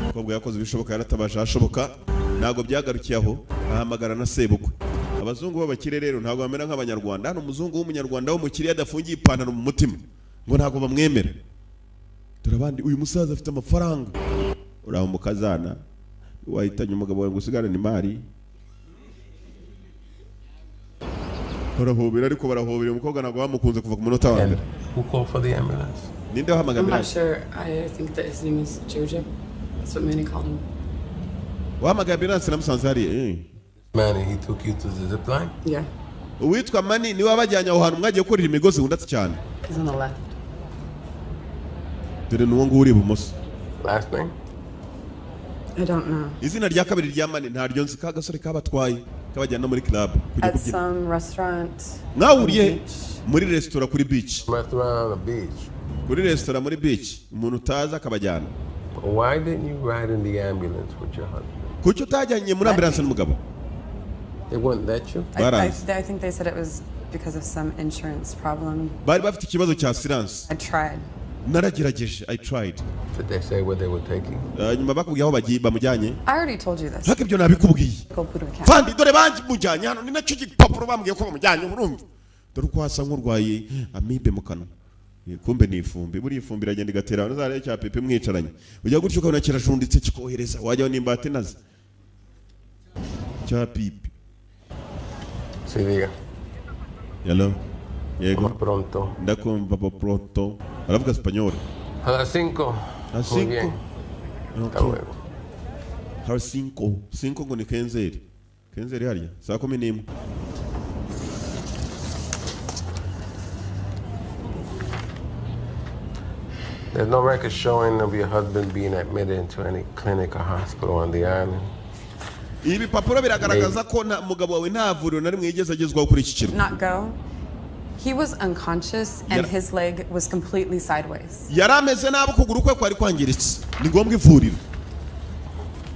umukobwa yakoze ibishoboka yaratabasha ashoboka ntabwo byagarukiye aho ahamagara na sebukwe abazungu b'abakire rero ntabwo bamera nk'abanyarwanda hano umuzungu w'umunyarwanda w'umukiriya adafungiye ipantaro mu mutima ngo ntabwo bamwemera dore abandi uyu musaza afite amafaranga uraho mukazana wahitanye umugabo wawe ngo usigarane imari barahobera ariko barahobera umukobwa ntabwo bamukunze kuva ku munota wa mbere Who called for the ambulance? ninde wahamagaye I'm not ambulance sure. I think that his name is Jojo. That's what Manny called him. wahamagaye ambulance namusanze hari Manny, he took you to the zip line? Yeah. uwitwa Mani niwe wabajyanye aho hantu mwagiye gukorera imigozi wundatse cyane He's on the left. dore n'uwo nguwo uri ibumoso Last name? I don't know. izina rya kabiri rya Mani ntaryo nzi ka gasore kabatwaye kabajyana muri club kujya At kubyina some restaurant. mwahuriye muri restaurant kuri beach Restaurant on the beach. kuri restaurant muri beach umuntu utaza akabajyana Why didn't you ride in the ambulance with your husband? kuki utajyanye muri ambulance n'umugabo They wouldn't let you? I think they said it was because of some insurance problem. bari bafite ikibazo cya silence I tried. naragerageje I tried Did they say where they were taking you? nyuma bakubwiye aho bagiye bamujyanye I already told you this. haka ibyo nabikubwiye Go put him in fandi dore bamujyanye hano ni nacyo gipapuro bambwiye ko bamujyanye urumva dore uko hasa nk'urwaye amibe mu kanwa kumbe ni ifumbi buri ifumbi iragenda igatera abantu zariye cya pepe mwicaranye ujya gutyo ukabona kirashunditse kikohereza wajyaho n'imbate nazo cya pipi Sí, diga. Hello. Yego. Pronto. Ndakumva pronto. Aravuga Spanyol. A las 5. A las Muy 5. bien. Hasta luego. A las 5. 5 ngo ni kenzeri. Kenzeri hariya. Saa 11. There's no record showing of your husband being admitted into any clinic or hospital on the island. Ibi papuro biragaragaza ko mugabo wawe nta vuriro na rimwe yigeze agezwaho kuri iki kirwa. Not go. He was unconscious and his leg was completely sideways. Yari ameze nabi ukuguru kwe kwari kwangiritse. Ni ngombwa ivuriro.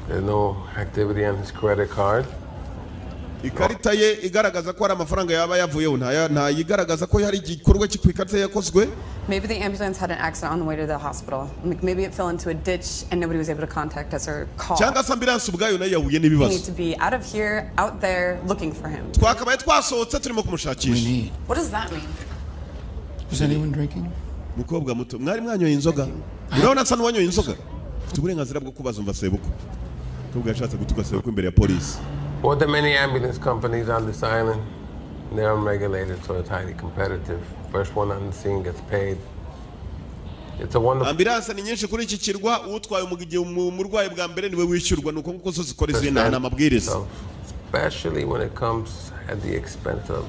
There's no activity on his credit card. Ikarita ye igaragaza ko hari amafaranga yaba yavuyeho nta yigaragaza ko hari igikorwa cy'ikarita yakozwe. Maybe the ambulance had an accident on the way to the hospital. Maybe it fell into a ditch and nobody was able to contact us or call. Cyangwa se ambulance ubwayo nayo yahuye We n'ibibazo. need to be out of here, out there, looking for him. Twakabaye twasohotse turimo kumushakisha. What does that mean? Is anyone drinking? Mukobwa muto mwari mwanyoye inzoga. Urabona nsa n'uwanyoye inzoga. Ufite uburenganzira bwo kubaza umva sebuko. Tubwo yashatse gutuka sebuko imbere ya polisi. Well, there are many ambulance companies on this island. They're unregulated, so it's highly competitive. First one on the scene gets paid. It's a wonderful. Ambulance ni nyinshi kuri iki kirwa utwaye umurwayi bwa mbere niwe wishyurwa nuko nkuko zo zikora izina n'amabwiriza. Especially when it comes at the expense of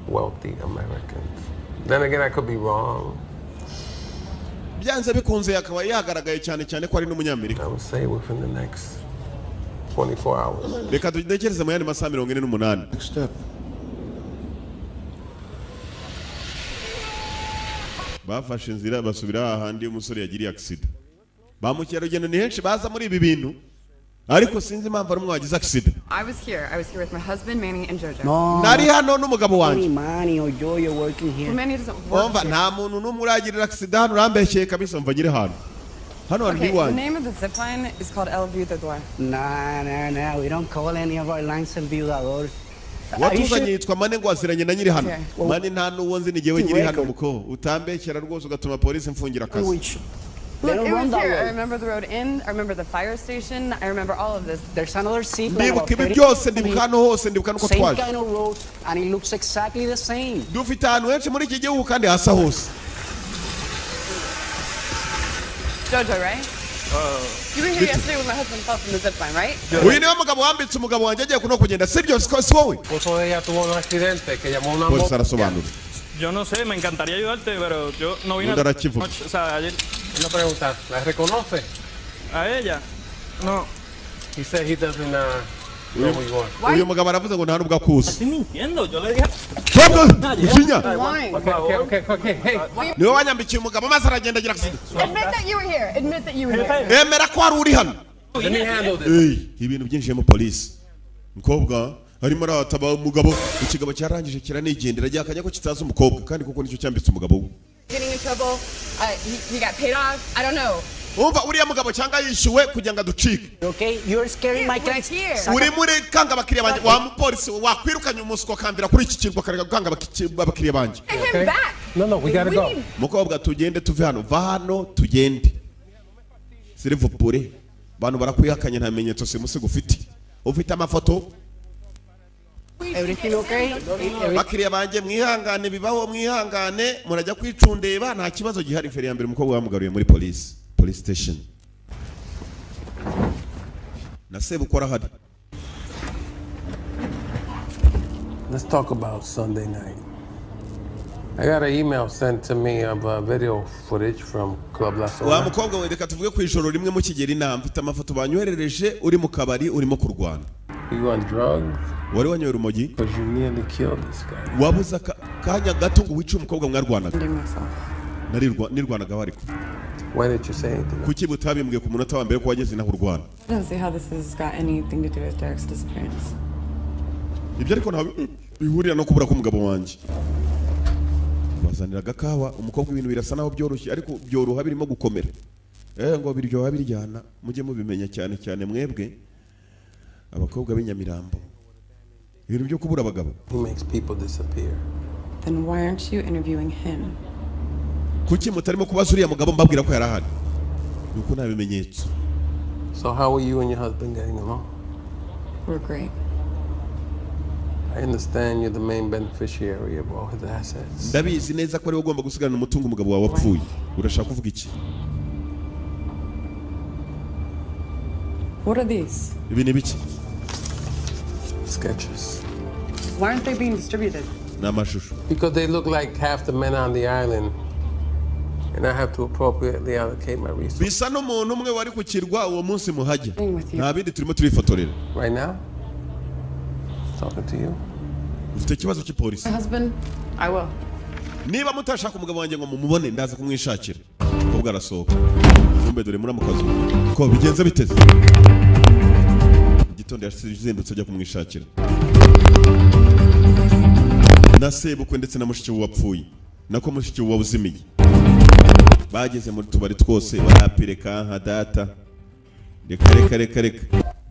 wealthy Americans. Then again, I could be wrong. Byanze bikunze yakaba yagaragaye cyane cyane ko ari n'umunyamerika. I would say within the next 24 hours. Reka tudekereze mu yandi masaha 48. Next step. bafashe inzira basubira ahandi umusore yagiriye accident. Ba mukerarugendo ni henshi baza muri ibi bintu. Ariko sinzi impamvu ari umwe wagize accident. I was here with my husband, Manny, and Jojo. Nari hano n'umugabo wanjye. Manny or Jojo working here. Manny doesn't work Umva nta muntu n'umwe uragirira accident hano urambeshye kabisa mva ngire hano. Hano Okay, ndi the wanjye. name of the zip line is called El Viudador. Nah. We don't call any of our lines El Viudador. Watuzanye yitwa Mane ngo aziranye na nyiri hano. Mane nta n'uwo nzi ni jewe nyiri hano muko. Utambekera rwose ugatuma police mfungira akazi. Look, it was here. I remember the road in. I remember the fire station. I remember all of this. There's another seat. Ndibuka ibi byose ndibuka hano hose ndibuka nuko Same twaje. kind of road, and it looks exactly the same. Dufite ahantu henshi muri iki gihugu kandi hasa hose. Jojo, right? You were here yesterday when my husband fell from the zip line, right? Uyu niwe mugabo wambitse umugabo wanjye agiye kuno kugenda sibyo si wowe. Esposo de ella tuvo un accidente que llamó una Pues arasobanura. Yo no sé, me encantaría ayudarte, pero yo no vine Mudar archivo. o sea, ayer Una pregunta, ¿la reconoce? a ella. No. He said he doesn't know who you are. Uyu mugabo aravuze ngo nta nubwo akuzi. Estoy mintiendo, yo le dije. Usinya. Okay, hey. Niwe wanyambikiye umugabo maze aragenda agira accident. Admit that you were here. Admit that you were here. Emera ko wari uri hano. Let me handle this. Ibintu byinjiye mu police. Mukobwa harimo arataba umugabo ikigabo cyarangije kiranigendera ajya akanya ko kitaza umukobwa kandi kuko nicyo cyambitse umugabo we. Getting in trouble. He got paid off. I don't know. Umva uriya mugabo cyangwa yishyuwe kugira ngo aducike. Okay, you're scaring my clients. Uri muri kanga abakiriya banjye wa mupolisi wakwirukanye umuswa kambira kuri iki kirwa karega kanga abakiriya banjye. Him back. No, we gotta go. Mukobwa tugende tuve hano va hano tugende. Sirivupure bantu barakwihakanye nta bimenyetso simusiga ufite amafoto. Everything okay? Bakiriya banjye mwihangane bibaho mwihangane murajya kwicundeba nta kibazo gihari feri ya mbere umukobwa bamugaruye muri police station. Nasebe ukora hadi. Let's talk about Sunday night. I got an email sent to me of video footage from Club La Sola. Wa mukobwa we reka tuvuge ku ijoro rimwe mu kigeri nta mfite amafoto banyoherereje uri mu kabari urimo kurwana. You on drugs? Wari wanyoye urumogi? Because you nearly killed this guy. Wabuza kanya gato ngo wice umukobwa mwarwanaga. Nirwanaga wariko. Why did you say anything? Kuki butabimbwiye ku munota wa mbere ko wageze naho urwana? I don't see how this has got anything to do with Derek's disappearance. Ibyo ariko nta bihurira no kubura k'umugabo wanjye. Bazanira gakawa umukobwa ibintu birasa naho byoroshye ariko byoroha birimo gukomera. Ngo biryoha biryana mujye mubimenya cyane mwebwe abakobwa b'inyamirambo. Ibintu byo kubura abagabo. He makes people disappear. Then why aren't you interviewing him? Kuki mutarimo kubaza uriya mugabo mbabwira ko yarahari? Nuko nta bimenyetso. So how are you and your husband getting along? We're great. I understand you're the main beneficiary of all his assets. Ndabizi neza ko ari ugomba gusigarana umutungo umugabo wawe wapfuye. Urashaka kuvuga iki? What are these? Ibi ni biki? Sketches. Why aren't they being distributed? N'amashusho. Because they look like half the men on the island. And I have to appropriately allocate my resources. Bisa n'umuntu umwe wari ku kirwa uwo munsi muhajya. Nta bindi turimo turifotorera. Right now? Talking to you. Ufite ikibazo cy'ipolisi. My husband, I will. Niba mutashaka umugabo wanjye ngo mumubone ndaza kumwishakira. Ubwo arasohoka. Kumbe dore muri mukazo. Ko bigenze biteze. Igitondo yazindutse ajya kumwishakira. Nasebukwe ndetse na mushiki wapfuye. Nako mushiki wabuzimiye. Bageze muri tubari twose barapireka nka data. Reka.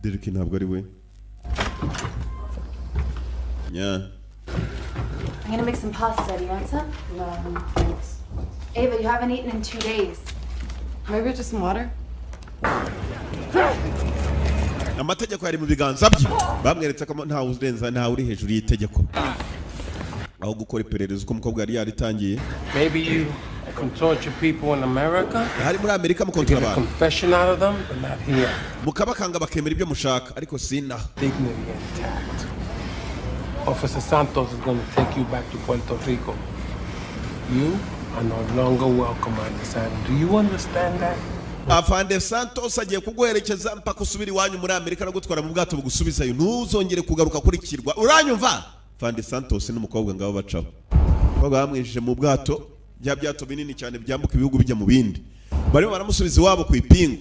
Derek ntabwo ari we. Yeah. I'm gonna make some pasta. Do you want some? No, thanks. Ava, you haven't eaten in 2 days. Maybe just some water? Amategeko yari mu biganza bye. Bamweretse ko nta urenza nta uri hejuru y'itegeko. Aho gukora iperereza uko umukobwa yari yaritangiye. Maybe you can torture people in America. Hari muri Amerika mukontora abantu. Confession out of them, but not here. Mukabakanga bakemera ibyo mushaka ariko sina. Dignity intact. Officer Santos is going to take you back to Puerto Rico. You are no longer welcome on this island. Do you understand that? Afande Santos agiye kuguherekeza mpaka usubira iwanyu muri Amerika no gutwara mu bwato bugusubizayo. Ntuzongere kugaruka kuri kirwa. Uranyumva? Afande Santos n'umukobwa ngabo bacaho. Baba bamwinjije mu bwato bya byato binini cyane byambuka ibihugu bijya mu bindi, barimo baramusubiza iwabo ku ipingu.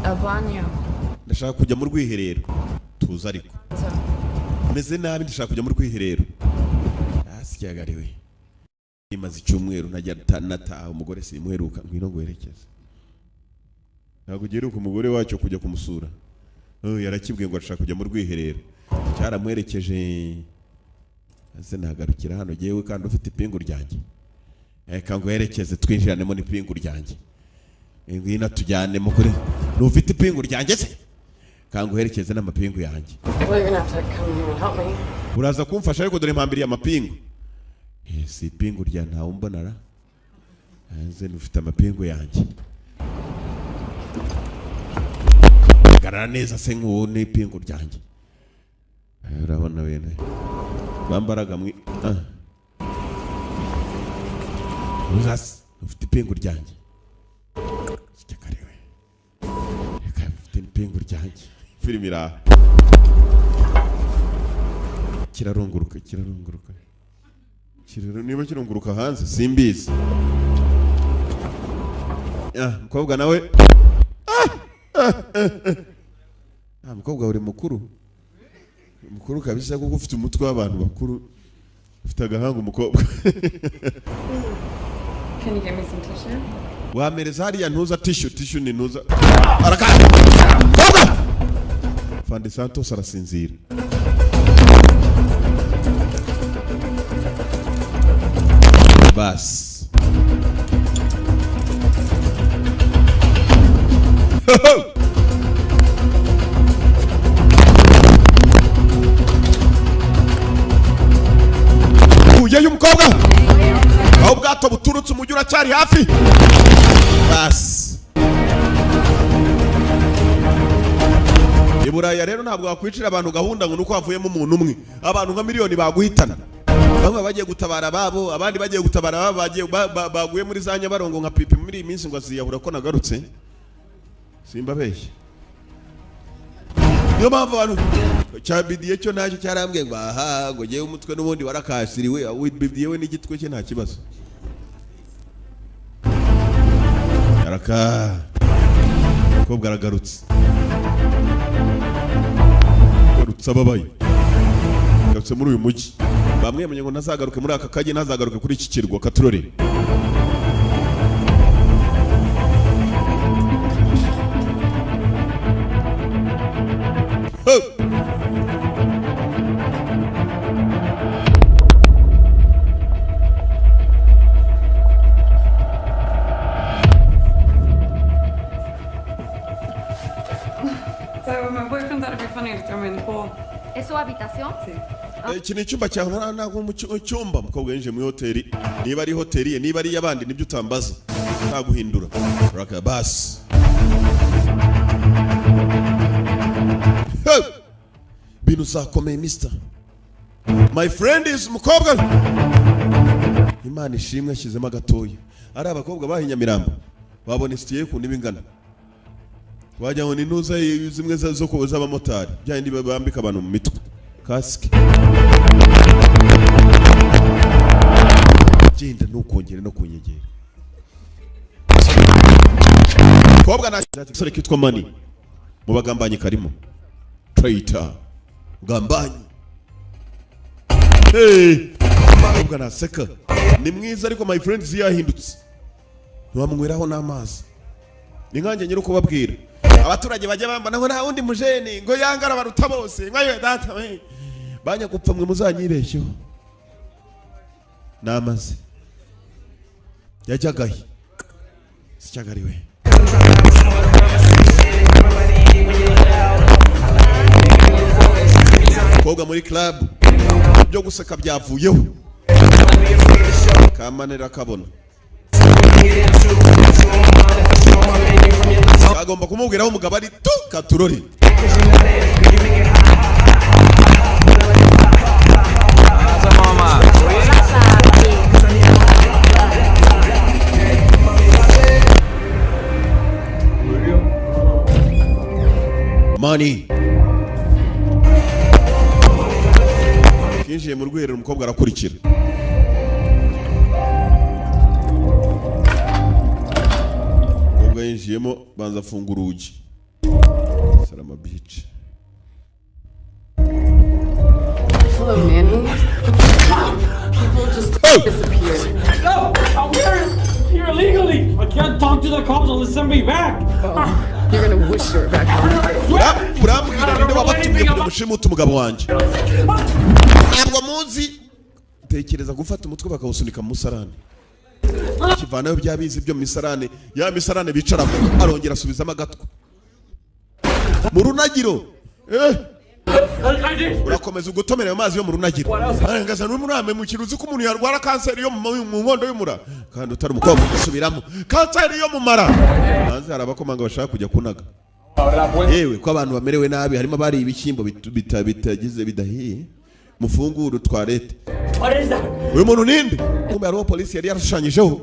Abanyo. Ndashaka kujya mu rwiherero. Tuza ariko meze nabi, ndashaka kujya mu rwiherero. Asyagariwe imaze icyumweru najya nataha, umugore simuheruka, ngwino guherekeza. Ntabwo ugeruka umugore wacyo kujya kumusura. Yarakibwiye ngo arashaka kujya mu rwiherero, cyaramuherekeje. Ase nagarukira hano yewe kandi ufite ipingu ryanjye. Eka ngo herekeze twinjiranemo n'ipingu ryanjye. Ngwino tujyane mukuri. Ufite ipingu ryanjye se? Kango herekeze n'amapingu yanjye. Uraza kumfasha ariko dore mpambiriye amapingu. Si ipingu rya ntawe umbonara. Ase ufite amapingu yanjye. Garara neza se nk'uwo n'ipingu ryanjye. Urabona bene. Bambaraga mwi Uzas ufite ipingu ryanjye. Sikakariwe. Reka ufite ipingu ryanjye. Filimi ra. Kirarunguruka. Niba kirunguruka hanze simbizi. Mukobwa nawe. Mukobwa uri mukuru. Mukuru kabisa kuko ufite umutwe w'abantu bakuru. Ufite agahanga umukobwa. Can you give me some tissue? Wamereza hariya ntuza tissue ni ntuza. Fandi Santos arasinzira. Bas. Uye umukobwa. Aho bwato buturutse umujyi uracyari hafi. Bas. Iburaya rero ntabwo wakwicira abantu gahunda ngo nuko havuyemo umuntu umwe. Abantu nka miliyoni baguhitana. Bamwe bagiye gutabara babo, abandi bagiye gutabara babo, bagiye baguye muri za Nyabarongo nka pipi muri iyi minsi ngo aziyahura ko nagarutse. Simba beshye. Niyo mpamvu abantu cyabidiye cyo ntacyo cyarambwiye ngo aha ngo ngewe umutwe n'ubundi warakasiriwe, wibidiye we n'igitwe cye nta kibazo. Araka ko bwaragarutse. Garutse ababaye. Garutse muri uyu mujyi. Bamwemenye ngo ntazagaruke muri aka kajye, ntazagaruke kuri iki kirwa katurore. So my boyfriend thought it'd be funny to throw me in the pool. ¿Es su habitación? Sí. Iki ni icyumba cyawe ntabwo mu cyumba mukobwa yinjiye muri hoteli. Niba ari hoteli ye, niba ari y'abandi nibyo utambaza. Ntaguhindura. Raka bas. Binu zakomeye mister. My friend is mukobwa. Imana ishimwe ashyizemo agatoya. Ari abakobwa bahinyamirambo. Babone sitiye ku ndibingana. Wajya ngo ninuza zimwe zo kuza abamotari. Byandi bambika abantu mu mitwe. Kasike. Genda ntukongere no kunyegera. Kobwa na sore kitwa mani. Mu bagambanyi karimo. Traitor. Gambanyi. Kobwa na seka. Ni mwiza ariko my friends yahindutse. Ntiwamweraho n'amazi. Ni nkanjye nyiri kubabwira. Abaturage bajya bambana ngo nta wundi mujeni ngo yangara baruta bose. Ngayo data we. Banya gupfa mwe muzanyibeshyeho. Namaze. Yajagaye. Sicyagariwe. Koga muri club. Byo guseka byavuyeho. Kamanera kabona. Agomba kumubwiraho umugabo ari tu katurori. Money. Kinjiye mu rwiherero umukobwa arakurikira. yinjiyemo banza afunga urugi. Salama beach. Hello, Manny. People just disappeared. No! I'm here illegally! I can't talk to the cops unless they send me back! You're gonna wish you were back home. Urambwira ninde wabatumye kujya mushimuta umugabo wanjye? Ntabwo muzi. Tekereza gufata umutwe bakawusunika mu musarane. Kivanayo byabizi byo misarane, ya misarane bicara arongera asubizamo agatwa. Mu runagiro. Urakomeza ugutomera ayo mazi yo mu runagiro. Ngaza n'umurame mu kiruzi ko umuntu yarwara kanseri yo mu nkondo y'umura kandi utari umukobwa usubiramo kanseri yo mu mara. Hanze hari abakomanga bashaka kujya kunaga. Yewe ko abantu bamerewe nabi harimo bari ibishyimbo bitagize bidahiye. Mufunguru toilette. What is that? Uyu muntu ninde? Kumbe ari police yari yarashushanyijeho.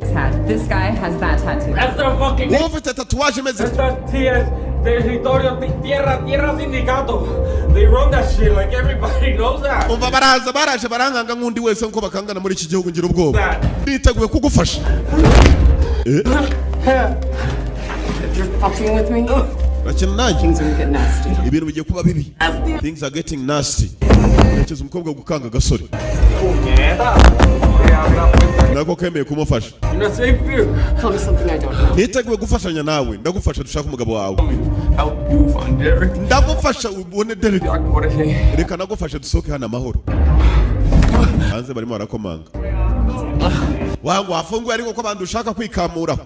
This guy has that tattoo. That's the fucking... Ufite tatuwaje imeze. That's the territorio tierra sindicato. They run that shit like everybody knows that. Umva baraje baranganga nkundi wese nko bakangana muri iki gihugu ngira ubwoba. Biteguye kugufasha. You're fucking with me? Rakina nanjye. Things are getting nasty. Ibintu bigiye kuba bibi. Things are getting nasty. Cyeze umukobwa gukanga gasore. Nako kemeye kumufasha. Tell me something I don't know. Niteguye gufashanya nawe. Ndagufasha dushaka umugabo wawe. Help you find Derek. Ndagufasha ubone Derek. Reka nagufasha dusoke hana amahoro. Hanze barimo barakomanga. Wangu wafunguye ariko ko abantu ushaka kwikamura.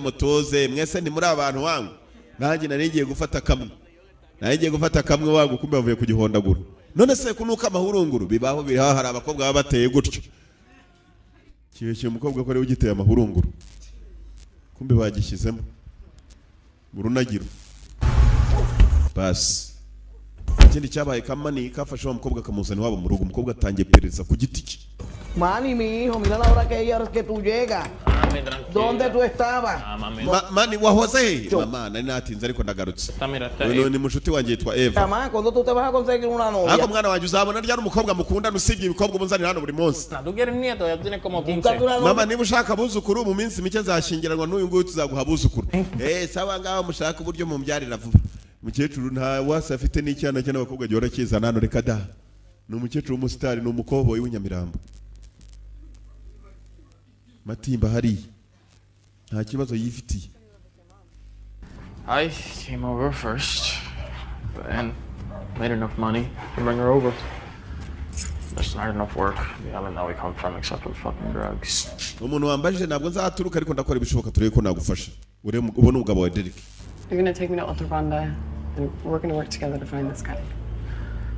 Mutoze mwese ni muri abantu wangu. Nanjye narigiye gufata kamwe. Nagiye gufata kamwe wangu kumbe bavuye kugihondagura. None se kunuka amahurunguru bibaho biri hari abakobwa baba bateye gutyo. Kiye umukobwa ko ari ugiteye amahurunguru. Kumbe bagishyizemo. Mu runagiro. Bas. Ikindi cyabaye kamani kafashe wa mukobwa kamuzana wabo mu rugo umukobwa atangiye pereza ku giti cye. Mani, mi hijo, mira la hora que tú llegas. ¿Dónde tú estabas? Mani wahoze? Mama, nari natinze ariko ndagarutse. Uyu ni mushuti wanjye yitwa Eva. Mama, ¿cuándo tú te vas a conseguir una novia? Ako mwana wanjye uzabona ryari umukobwa mukunda nusibye ibikobwa umunzanira hano buri munsi. Tú quieres nieto, ya tienes como 15. Mama, niba ushaka abuzukuru mu minsi mike zashyingiranwa n'uyu nguyu tuzaguha abuzukuru. Sawa ngaho mushaka uburyo mumbyarira vuba. Mukecuru nta wase afite n'icyana cye n'abakobwa gihora kizana hano reka da. Ni umukecuru w'umusitari ni umukoboyi w'inyamirambo. Matimba hari nta kibazo yifitiye. I came over first and made enough money to bring her over. There's not enough work. We haven't know we come from except with fucking drugs. Umuntu wambajije ntabwo nzaturuka ariko ndakora ibishoboka turebe ko nagufasha. Ubone umugabo wa Derek. You're gonna take me to Otrobanda and we're gonna work together to find this guy.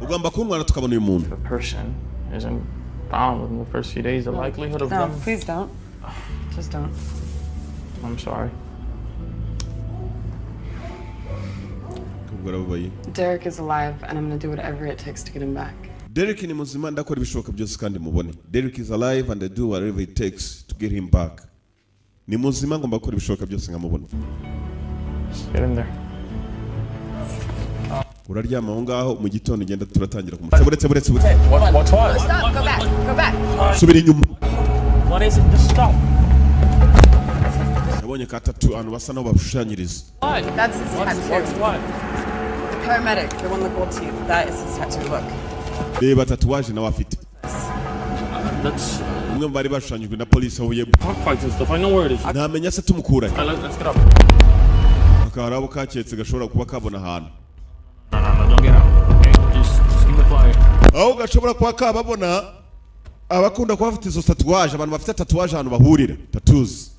Ugomba kuntwara tukabona uyu muntu. The person isn't found within the first few days. The likelihood of No, them... please don't. Just don't. I'm sorry. Derek is alive and I'm gonna do whatever it takes to get him back. Derek ni muzima ndakora ibishoboka byose kandi mubone. Derek is alive and I do whatever it takes to get him back. Ni muzima ngomba gukora ibishoboka byose nkamubona. Get in there. Uraryama aho ngaho mu gitondo genda turatangira kumutsa. Buretse. What's what? Stop, go back. Go back. Subira inyuma. What is it? Just stop. Nabonye ka tattoo anu basa naho bashushanyiriza. That's his tattoo. What? The paramedic, the one with the gold teeth. That is his tattoo. Look. Reba tatuwaje nawe afite. That's... Umwe bari bashushanyijwe na police aho yebwe. Cockfights and stuff. I know where it is. Ntamenya se tumukura. Let's get up. Akarabo kaketse gashobora kuba kabona ahantu. No, don't get out. Okay? Just keep it quiet. Aho gashobora kuba kababona abakunda kuba bafite izo tatuwaje abantu bafite tatuwaje ahantu bahurira. Tattoos.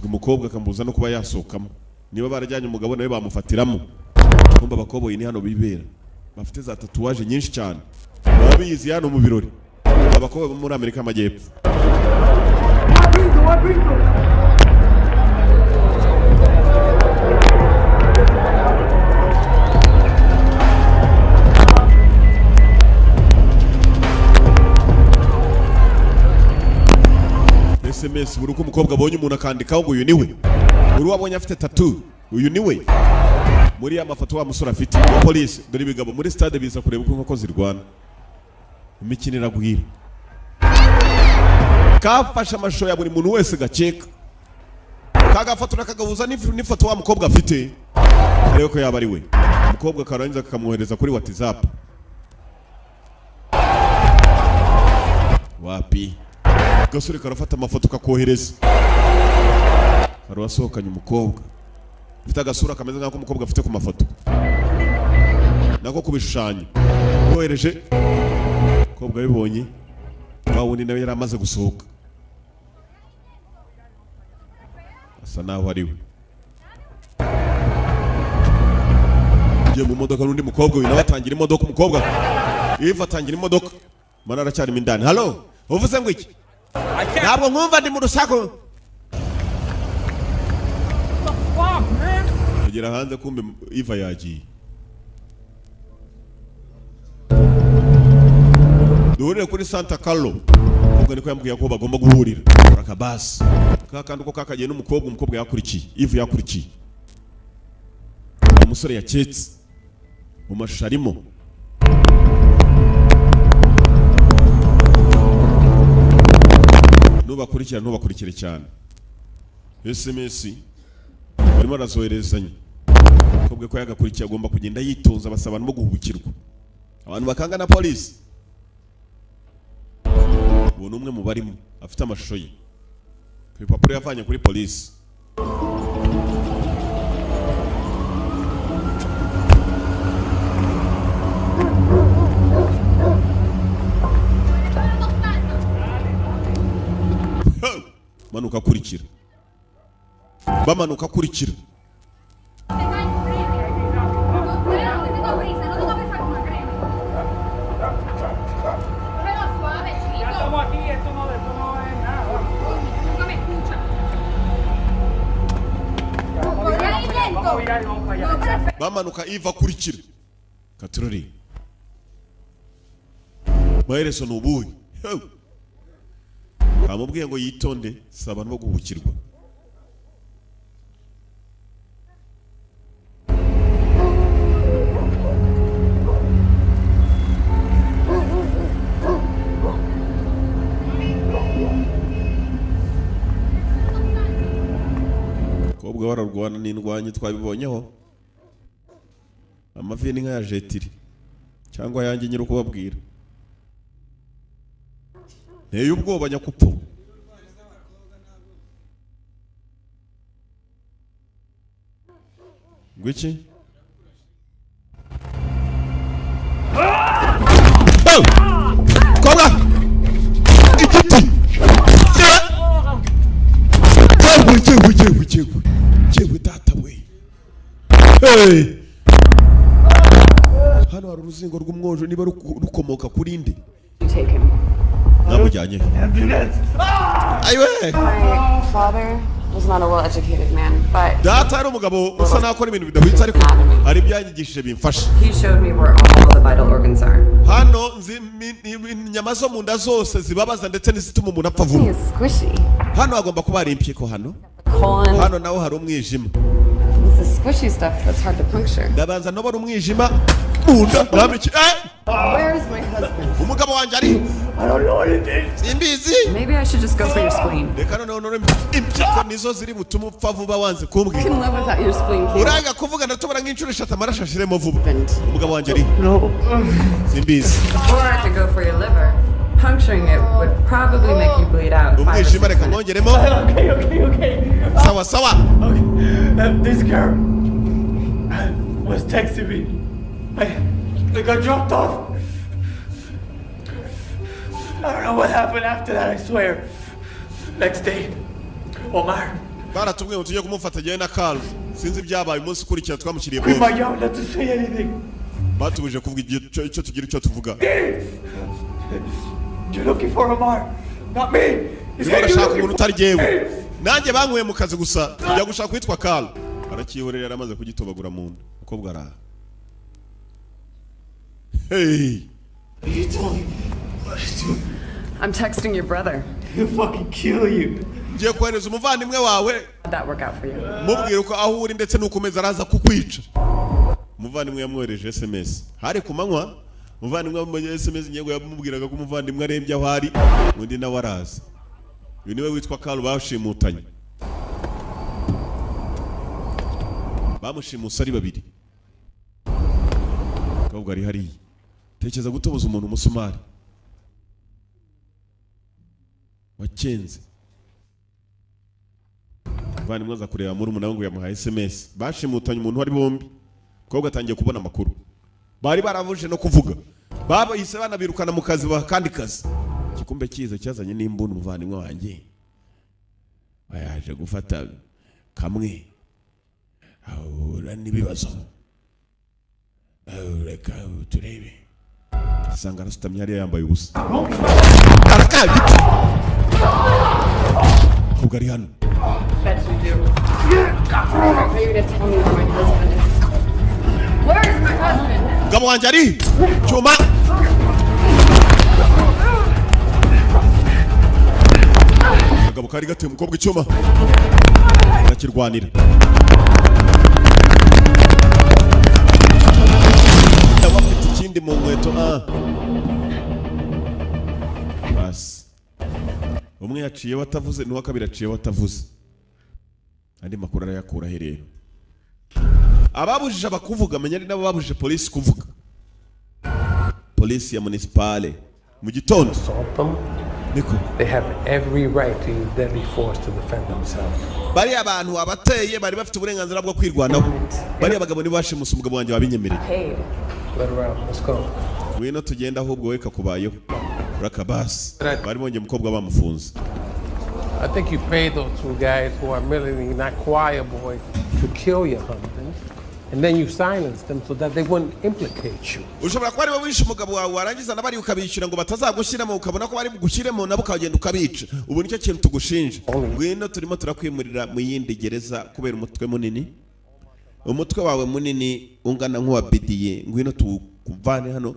Umukobwa akambuza no kuba yasohokamo. Niba barajyanye umugabo nawe bamufatiramo. Kumba abakoboyi ni hano bibera. Bafite za tatuwaje nyinshi cyane. Babizi hano mu birori. Abakoboyi bo muri Amerika y'Amajyepfo. SMS buri uko umukobwa abonye umuntu akandikaho ngo uyu niwe. Uri wabonye afite tattoo. Uyu niwe. Muri ya mafoto wa musura afite police dore bigabo muri stade biza kureba uko inkoko zirwana. Imikino iragwira. Kafasha amasho ya buri muntu wese gaceka. kagafotora kagahuza n'ifoto wa mukobwa afite ariko ko yaba ari we umukobwa karangiza kakamwohereza kuri WhatsApp wapi gasore karafata amafoto kakohereza kari wasohokanye umukobwa ufite agasura kameze nk'ako umukobwa afite ku mafoto nako kubishushanyo kohereje umukobwa bibonye wa wundi nawe yari amaze gusohoka asa naho ari we ugiye mu modoka n'undi mukobwa we nawe atangira imodoka umukobwa Eva atangira imodoka mana aracyarimo indani halo uvuze ngo iki ntabwo nkumva ndi mu rusaku kugera hanze kumbe Eva yagiye duhurire kuri Santa Carlo ubwo niko yambwiye ko bagomba guhurira akabasi kakandi uko kakagiye n'umukobwa yakurikiye Eva yakurikiye umusore yaketse mu mashusho arimo ntubakurikire cyane SMS barimo arazoherezanya umukobwa ko yagakurikiye agomba kugenda yitonza basaba no guhubukirwa abantu bakanga na polisi uwo numwe mu barimo afite amashusho ye ku papuro yavanye kuri polisi manuka kurikira bamanuka kurikira bamanuka Eva kurikira katurori maherezo nubuye amubwiye ngo yitonde saba no guhukirwa kobwa wararwana n'indwanyi twabibonyeho amavi ni nka ya jetiri cyangwa yanjye nyiri kubabwira nteye ubwoba nyakupfu ngwiki kobwa igiti Chewe data we hano hari uruzingo rw'umwojo niba rukomoka kuri inde namujyanye ayiwe My father was not a well-educated man, but data ari umugabo usa nakora ibintu bidahwitse ariko hari ibyanyigishije bimfasha he showed me where all the vital organs are. hano inyama zo mu nda zose zibabaza ndetse n'izituma umuntu apfa vuba hano hagomba kuba hari impyiko hano hano naho hari umwijima This is squishy stuff that's hard to puncture. ndabanza nobora umwijima munda nabiki Where is my husband? umugabo wanjye ari I don't know anything. simbizi Maybe I should just go for your spleen. reka noneho impyiko nizo ziri butuma upfa vuba wanze kumbwira You can live without your spleen. uranga kuvuga ndatubura nk'inshuro 3 amaraso ashiremo vuba umugabo wanjye ari simbizi. Or I could go for your liver. Puncturing it would probably make you bleed out. 5 or 6 minutes. Okay. Sawa sawa. Okay. This girl was texting me. I got dropped off. I don't know what happened after that, I swear. Next day, Omar. baratubwiye ngo tujye kumufata jye na Carl sinzi ibyabaye umunsi ukurikira twamushyiriye We might not to say anything. batubuje kuvuga icyo tugira icyo tuvuga. You're looking for Omar, not me. urashaka umuntu utari jyewe nanjye bankuye mu kazi gusa njya gushaka kwitwa Carl arakihorera yaramaze kugitobagura mu nda uko bwara. Hey, I'm texting your brother. He'll fucking kill you. ngiye kohereza umuvandimwe wawe How'd that work out for you? mubwire uko aho uri ndetse n'ukomeza araza kukwica. Umuvandimwe yamwohereje SMS hari ku manywa umuvandimwe mu SMS nyego yamubwiraga ko umuvandimwe arembye aho hari undi nawe araza. Uyu niwe witwa Carl bashimutanye bamushimusa ari babiri. Kabwa ari hariya. Tekereza gutoboza umuntu umusumari. Wacenze. Bani mwaza kureba muri umuntu ngo yamuhaye SMS. Bashimutanye umuntu ari bombi. Kabwa atangiye kubona amakuru. Bari baravuje no kuvuga. Baba yise banabirukana mu kazi bakandi kazi. Kikumbe cyiza cyazanye n'imbunu umuvandimwe wanjye. Bayaje gufata kamwe. Ahura n'ibibazo. Reka turebe. Sanga arasutamye hariya yambaye ubusa. Arakabi. Kabwa ari hano. That's what you do. Are you gonna tell me where my husband is? Where is my husband? Gabo wanje ari cyuma. Gabo kari gateye umukobwa icyuma. Nakirwanira. Ndabafite ikindi mu nkweto basi. Umwe yaciye watavuze n'uwa kabiri yaciye watavuze. Andi makuru arayakura herero. Ababujije abakuvuga menya ari nabo babujije police kuvuga. Police ya municipale mu gitondo. Niko. They have every right to use deadly force to defend themselves. Bari abantu abateye bari bafite uburenganzira bwo kwirwanaho. Bari abagabo ni bashimusa umugabo wanjye wabinyemereye. Let's go. Wino tugenda ahubwo weka kubayeho. Rakabas. Bari bonye umukobwa bamufunze. I think you paid those two guys who are merely not choir boys to kill your husband, and then you silenced them so that they wouldn't implicate you. Ushobora kuba ari wowe wishe umugabo wawe warangiza nabari ukabishyura ngo batazagushyiramo ukabona ko bari bugushyiremo nabo ukagenda ukabica. Ubu nicyo kintu tugushinja. Ngwino turimo turakwimurira mu yindi gereza kubera umutwe munini. Umutwe wawe munini ungana nk'uwa bidiye. Ngwino tukuvane hano.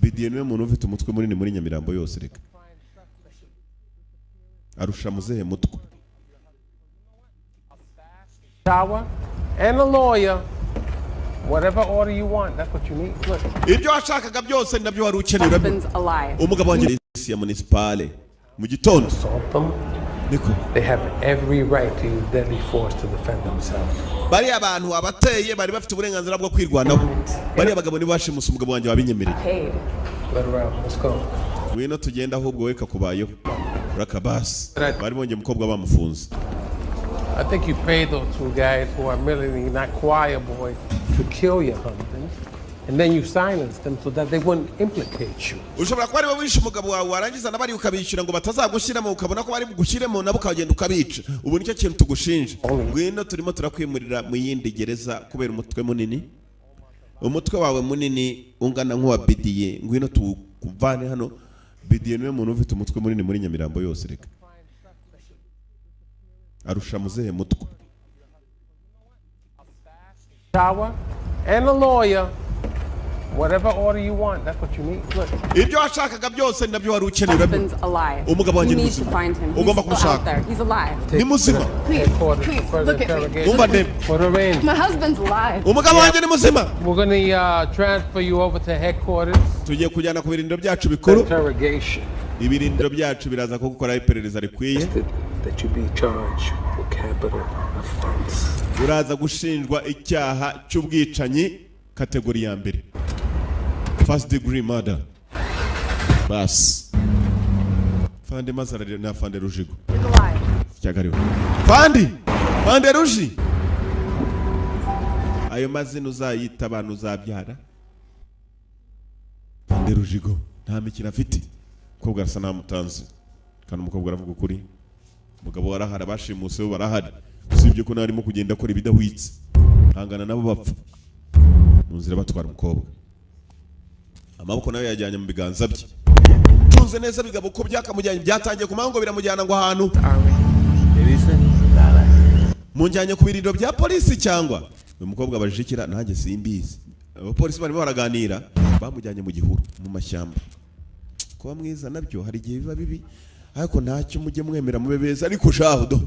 Bidiye niwe muntu ufite umutwe munini muri Nyamirambo yose reka. Arusha muzehe mutwe. Shower and a lawyer. Whatever order you want, that's what you need. Look. Ibyo washakaga byose nabyo wari ukeneye. Umugabo wanjye ya municipale mu gitondo. Niko. They have every right to use deadly force to defend themselves. Bari abantu abateye bari bafite uburenganzira bwo kwirwanaho. Bari abagabo ni bashimusa umugabo wanjye wabinyemereye. Let's go. Wino tugenda ahubwo weka kubayeho. Rakabas. Bari bonye umukobwa bamufunze. I think you paid those two guys who are merely not choir boys to kill your husband, and then you silenced them so that they wouldn't implicate you. Ushobora kuba ari wowe wishe umugabo wawe warangiza nabari ukabishyura ngo batazagushyiramo ukabona ko bari bugushyiremo nabo ukagenda ukabica. Ubu nicyo kintu tugushinja. Ngwino turimo turakwimurira mu yindi gereza kubera umutwe munini. Umutwe wawe munini ungana nk'uwa bidiye. Ngwino tukuvane hano. Bidiye niwe muntu ufite umutwe munini muri Nyamirambo yose reka. Arusha muzehe mutwe. Shower and a lawyer. Whatever order you want, that's what you need. Look. Ibyo washakaga byose nabyo wari ukeneye. Umugabo wanjye ni muzima. Ugomba kumushaka. He's alive. Ni muzima. Please, look at me. My husband's alive. Umugabo wanjye ni muzima. We're going to transfer you over to headquarters. Tugiye kujyana ku birindiro byacu bikuru. Interrogation. Ibirindiro byacu biraza ko gukora iperereza rikwiye. That you be charged with capital offense. Uraza gushinjwa icyaha cy'ubwicanyi kategori ya mbere. First degree murder. Bas. Fande mazarare na Fande Rujigo. Cyagariwe. Fande Ruji. Ayo mazina uzayita abantu uzabyara. Fande Rujigo. Nta mikino afite. Umukobwa arasa namutanze. Kandi umukobwa aravuga ukuri. Umugabo warahara bashimuse bo barahari. Usibye ko narimo kugenda akora ibidahwitse. Hangana nabo bapfa. Munzira batwara umukobwa. Amaboko nayo yajyanye mu biganza bye. Tunze neza bigabo ko byakamujyanye byatangiye kumango biramujyana ngo ahantu. Munjyanye ku birindiro bya polisi cyangwa uyu mukobwa abajikira nanjye simbizi. Abapolisi barimo baraganira bamujyanye mu gihuru mu mashyamba. Kuba mwiza nabyo hari igihe biba bibi ariko ntacyo mujye mwemera mube beza ariko shahudo.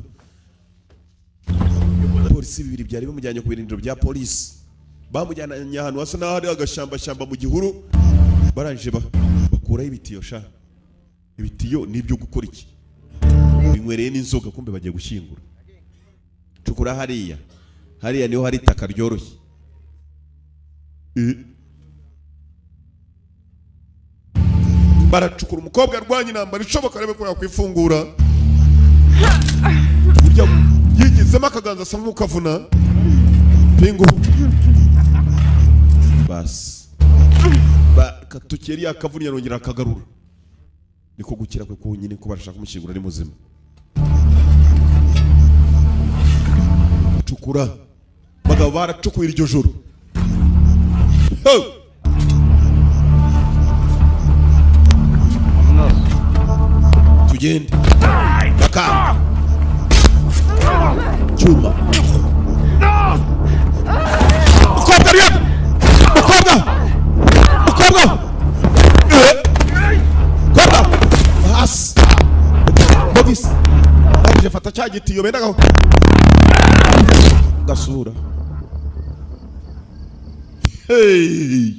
Polisi bibiri byari bimujyanye ku birindiro bya polisi. Bamujyana ahantu hasa naho hari agashamba mu gihuru. Baranje bakuraho ibitiyo sha. Ibitiyo nibyo gukora iki? Binywereye n'inzoga kumbe bagiye gushyingura. Cukura hariya hariya niho hari itaka ryoroshye. Baracukura umukobwa arwanya intambara ishoboka arebe ko yakwifungura. Burya yigizemo akaganza asa nk'ukavuna pingu. Bas katukeri yakavuna yarongera akagarura. Niko gukira kwe kunyine ko barashaka kumushyingura ari muzima. Cukura bagabo baracukuye iryo joro. Tugende baka cyuma mukobwa rero mukobwa hasi bogisi baje fata cya gitiyo bendaga gasura. Hey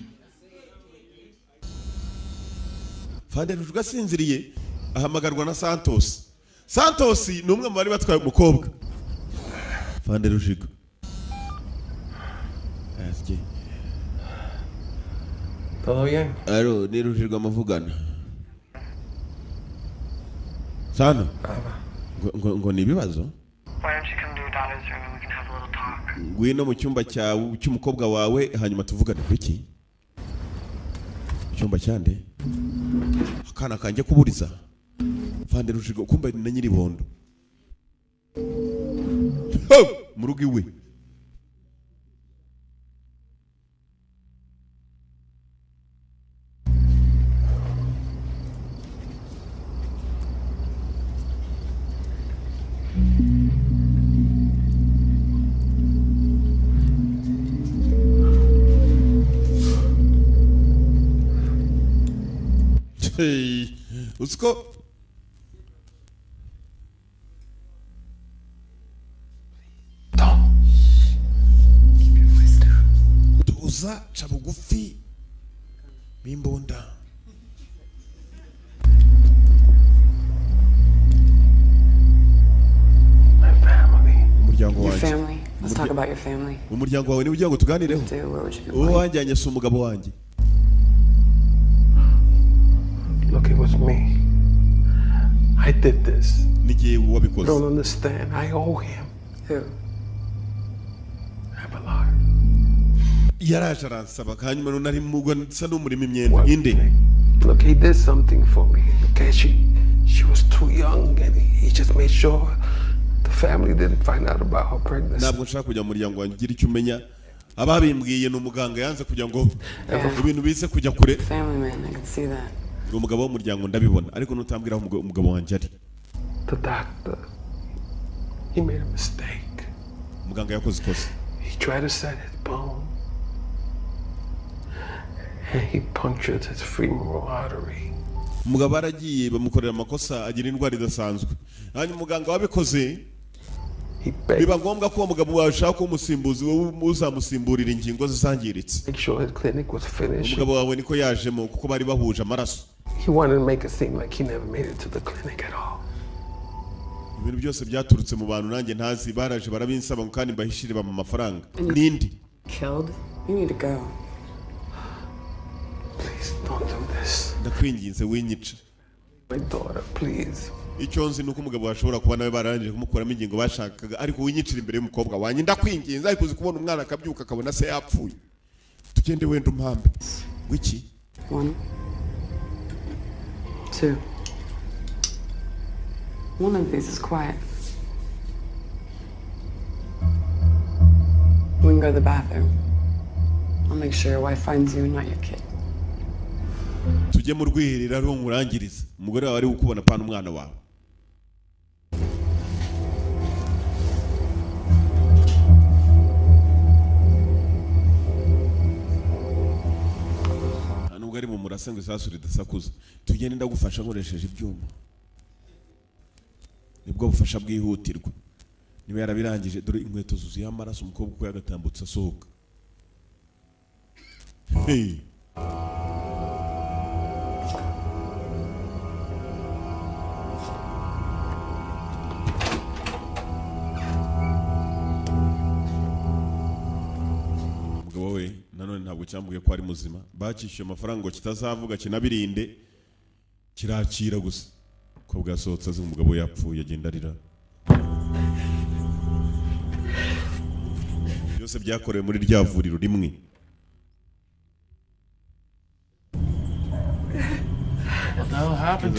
Fande rugasinziriye ahamagarwa na Santos. Santos ni umwe mu bari batwaye umukobwa. Fande Rujigo. Asye. Todo bien? Aro, ni Rujigo amavugana. Sana. Ngo ni ibibazo? Why don't you come to your daughter's room and we can have a little talk? Ngwino mu cyumba cyawe cy'umukobwa wawe hanyuma tuvugane kuki? Cyumba cyande? Akana kanjye kuburiza. Fande Rujigo kumbe na nyiri bondo. Mu rugo iwe. Usko tuza cha bugufi mimbonda. Your family. Let's talk about your family. Umuryango wawe ni ugiye ngo tuganireho. Uwo wanjyanye se umugabo wanjye. Look, it was me. I did this. You don't understand. I owe him. Who? Abelard. Yaraje aransaba hanyuma nari mugwa nsa n'umurimo imyenda inde. Look, he did something for me. Okay, she was too young and he just made sure the family didn't find out about her pregnancy. Ntabwo nshaka kujya mu muryango wanjye gira icyo umenya. Ababimbwiye n'umuganga yanze kujya ngo ibintu bize kujya kure. Family man, I can see that. Umugabo w'umuryango ndabibona ariko nutambwira aho umugabo wanjye ari. The doctor, he made a mistake. Muganga yakoze ikosa. He tried to set his bone and he punctured his femoral artery. Umugabo aragiye bamukorera amakosa agira indwara idasanzwe. Hanyuma muganga wabikoze biba ngombwa ko umugabo washaka umusimbuzi wowe uzamusimburira ingingo zizangiritse. Make sure his clinic was finished. Umugabo wawe niko yajemo kuko bari bahuje amaraso. He wanted to make it seem like he never made it to the clinic at all. Ibintu byose byaturutse mu bantu nanjye ntazi baraje barabinsaba kandi mbahishire ba mu mafaranga. Nindi? Killed? You need to go. Please don't do this. Ndakwinginze winyica. My daughter, please. Icyo nzi nuko umugabo washobora kuba nawe barangije kumukuramo ingingo bashakaga ariko winyicira imbere y'umukobwa wanjye ndakwinginze ariko uzi kubona umwana akabyuka akabona se yapfuye. Tugende wenda umpambe. Wiki? 1 2 One of these is quiet. We can go to the bathroom. I'll make sure your wife finds you, not your kid. Tujye mu rwiherero ari umurangiriza. Umugore wawe ari gukubona pana umwana wawe. Nubwo ari mu murase ngo isasu ridasakuza. Tugende ndagufasha nkoresheje ibyuma. Nibwo bufasha bwihutirwa. Niba yarabirangije dore inkweto zuzuye amaraso umukobwa uko yagatambutse asohoka. Hey. wowe nanone ntabwo cyambuye ko ari muzima bakishyuye amafaranga ngo kitazavuga kinabirinde kirakira gusa ko bwasohotse azi umugabo yapfuye agenda arira byose byakorewe muri rya vuriro rimwe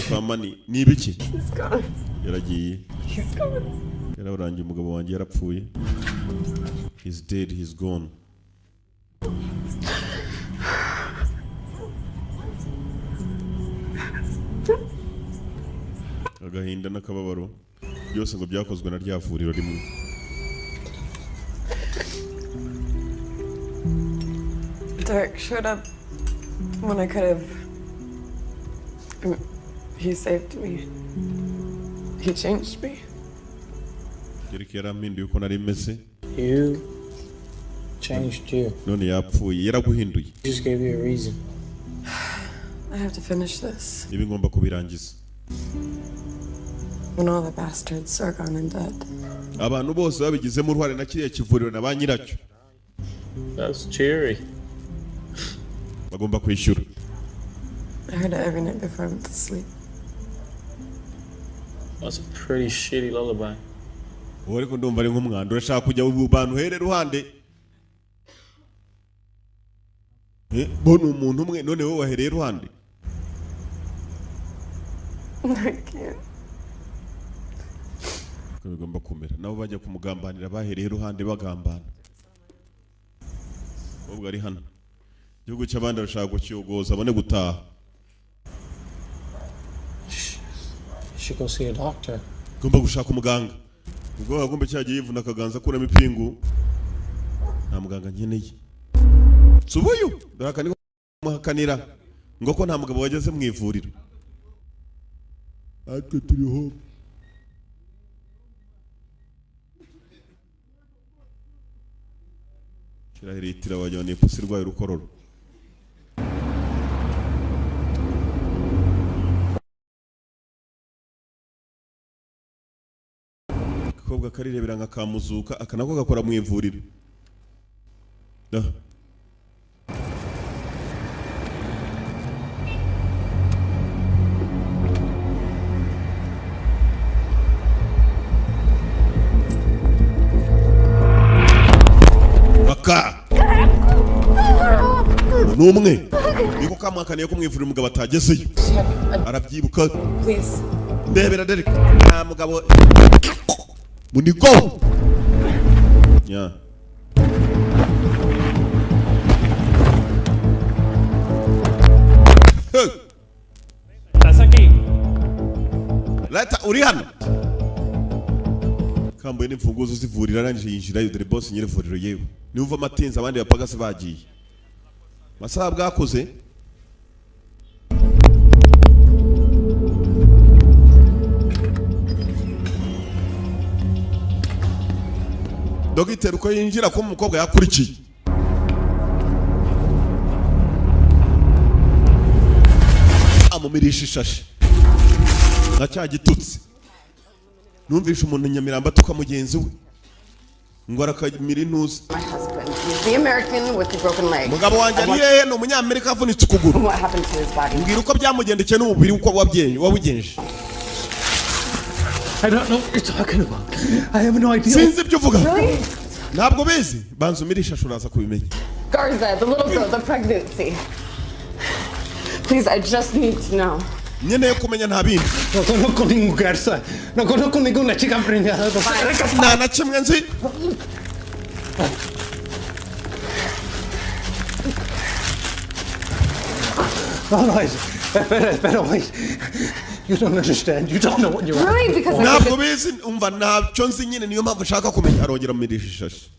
famani ni ibiki yaragiye yararangiye umugabo wanjye yarapfuye he's dead he's gone agahinda n'akababaro byose ngo byakozwe na rya vuriro rimwe Derek showed up when I could have. He saved me. He changed me. Derek yarampinduye uko nari meze. You changed you. None yapfuye yaraguhinduye. Just gave you a reason. I have to finish this. Ibi ngomba kubirangiza. When all the bastards are gone and dead. Abantu bose babigizemo uruhare na kiriya kivuriro na ba nyiracyo. That's cheery. Bagomba kwishyura. I heard it every night before I went to sleep. That's a pretty shitty lullaby. Wowe ko ndumva ari nk'umwanda urashaka kujya mu bantu here ruhande. Bona umuntu umwe none wowe wahereye ruhande. I can't. Bigomba kumera nabo bajya kumugambanira bahereye ruhande bagambana. Ubwo ari hano. Igihugu cy'abandi bashaka gucyogoza abone gutaha. She go see a doctor. Gomba gushaka umuganga. Ubwo agomba cyagiye yivuna akaganza kuramo ipingu. Nta muganga nkeneye. Subuyu ndaka ni muhakanira ngo ko nta mugabo wageze mu ivuriro. Ate turi ho. Kirahiritira wajya ne pusi rwaye rukororo. Kobwa karirebera nka kamuzuka akanako gakora mu ivuriro. Baka numwe niko kamwakaniye ko mwivuriro umugabo atagezeyo arabyibuka ndebera Derek nta mugabo Muniko. Yeah. Hey. ¿Estás aquí? Leta uri hano. Kambuye n'imfunguzo zivurira arangije yinjira dore boss nyire vuriro yewe. Niwumva amatinza abandi bapagase bagiye. Masaha bwakoze. Dogiteri uko yinjira ko umukobwa yakurikiye amumirisha ishashi nka cya gitutsi numvisha umuntu Nyamirambo atuka mugenzi we ngo arakamira intuza mugabo wanjye ari hehe ni umunyamerika avunitse ukuguru mbwira uko byamugendekeye n'umubiri uko wabugenje I don't know what you're talking about. I have no idea. Sinzi ibyo uvuga. Ntabwo bizi. Banza umirisha shuraza kubimenya. Garza, the little girl, the pregnancy. Please, I just need to know. Nyeneye kumenya nta bindi. No conozco ningún Garza. No conozco ninguna chica preñada. Na kimwe nzi. No, espera, wait. You don't understand. You don't know what you're Really? Because ntabwo bizi umva ntabyo nzi nyine niyo mpamvu ushaka kumenya arongera mirisha ishashi.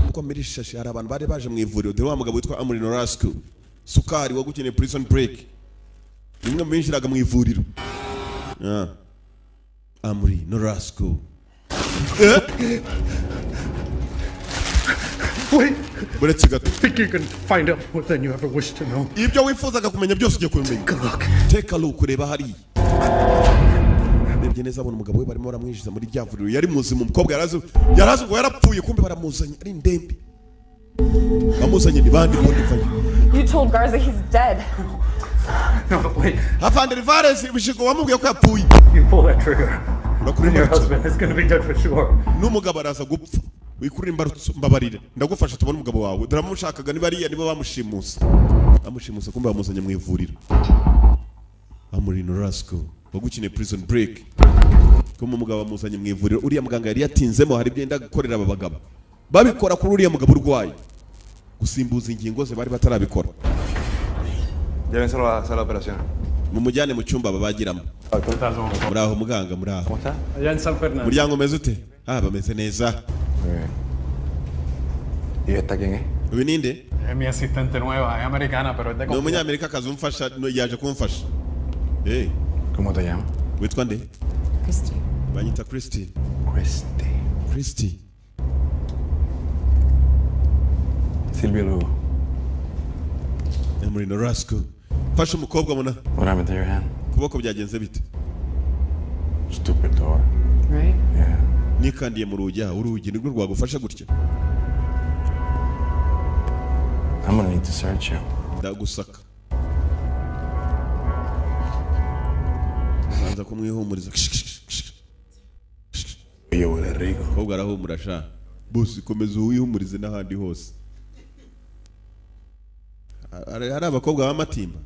Uko mirisha ishashi hari abantu bari baje mu ivuriro dore wa mugabo witwa Amuri Norasco. Sukari wagukeneye prison break. Nimwe mwinjiraga mu ivuriro. Amuri Norasco. Wait. Buretse gato. Think you can find out more than you ever wished to know. Ibyo wifuzaga kumenya byose ugiye kubimenya. Take a look ureba hari. Ndebye neza abona umugabo we barimo baramwinjiza muri rya vuriro yari muzima umukobwa yarazi ngo yarapfuye kumbe baramuzanye ari ndembe. bamuzanye ni bandi bondivayo. You told Garza he's dead. No, wait. Afande Rivares bishigo wamubwiye ko yapfuye. You pull that trigger. And your husband is going to be dead for sure. N'umugabo araza gupfa. Wikurira imbarutso mbabarire. Ndagufasha tubone umugabo wawe. Daramushakaga niba ariya nibo bamushimusa. Bamushimusa kumbe bamuzanye mu ivuriro. Amurino Rasco bagukine prison break. Kuma umugabo bamuzanye mu ivuriro. Uriya muganga yari yatinzemo hari byenda gukorera aba bagabo. Babikora kuri uriya mugabo urwaye. Gusimbuza ingingo ze bari batarabikora. Llévenselo a la sala de operación. Mumujyane mu cyumba babagiramo. Muraho muganga muraho. Allá en San Fernando. Muryango meze ute? Bameze neza. ¿Y esta quién es? Uyu ninde? Es mi asistente nueva, es americana, pero es de No umunyamerika kazi umfasha yaje kumfasha. Hey. ¿Cómo te llamas? Witwa nde? Christy. Banyita Christy. Christy. Silvia Lugo. Amurino Rasco. Fasha umukobwa muna. What happened to your hand? Kuboko byagenze bite? Stupid door. Right? Yeah. Nikandiye mu urugi nirwo rwagufasha gutya. I'm gonna need to search you. Ndagusaka. Banza kumwihumuriza. Yo huele rico. Kobwa arahumura sha. Boss komeza uwihumurize n'ahandi hose. Hari abakobwa b'amatimba.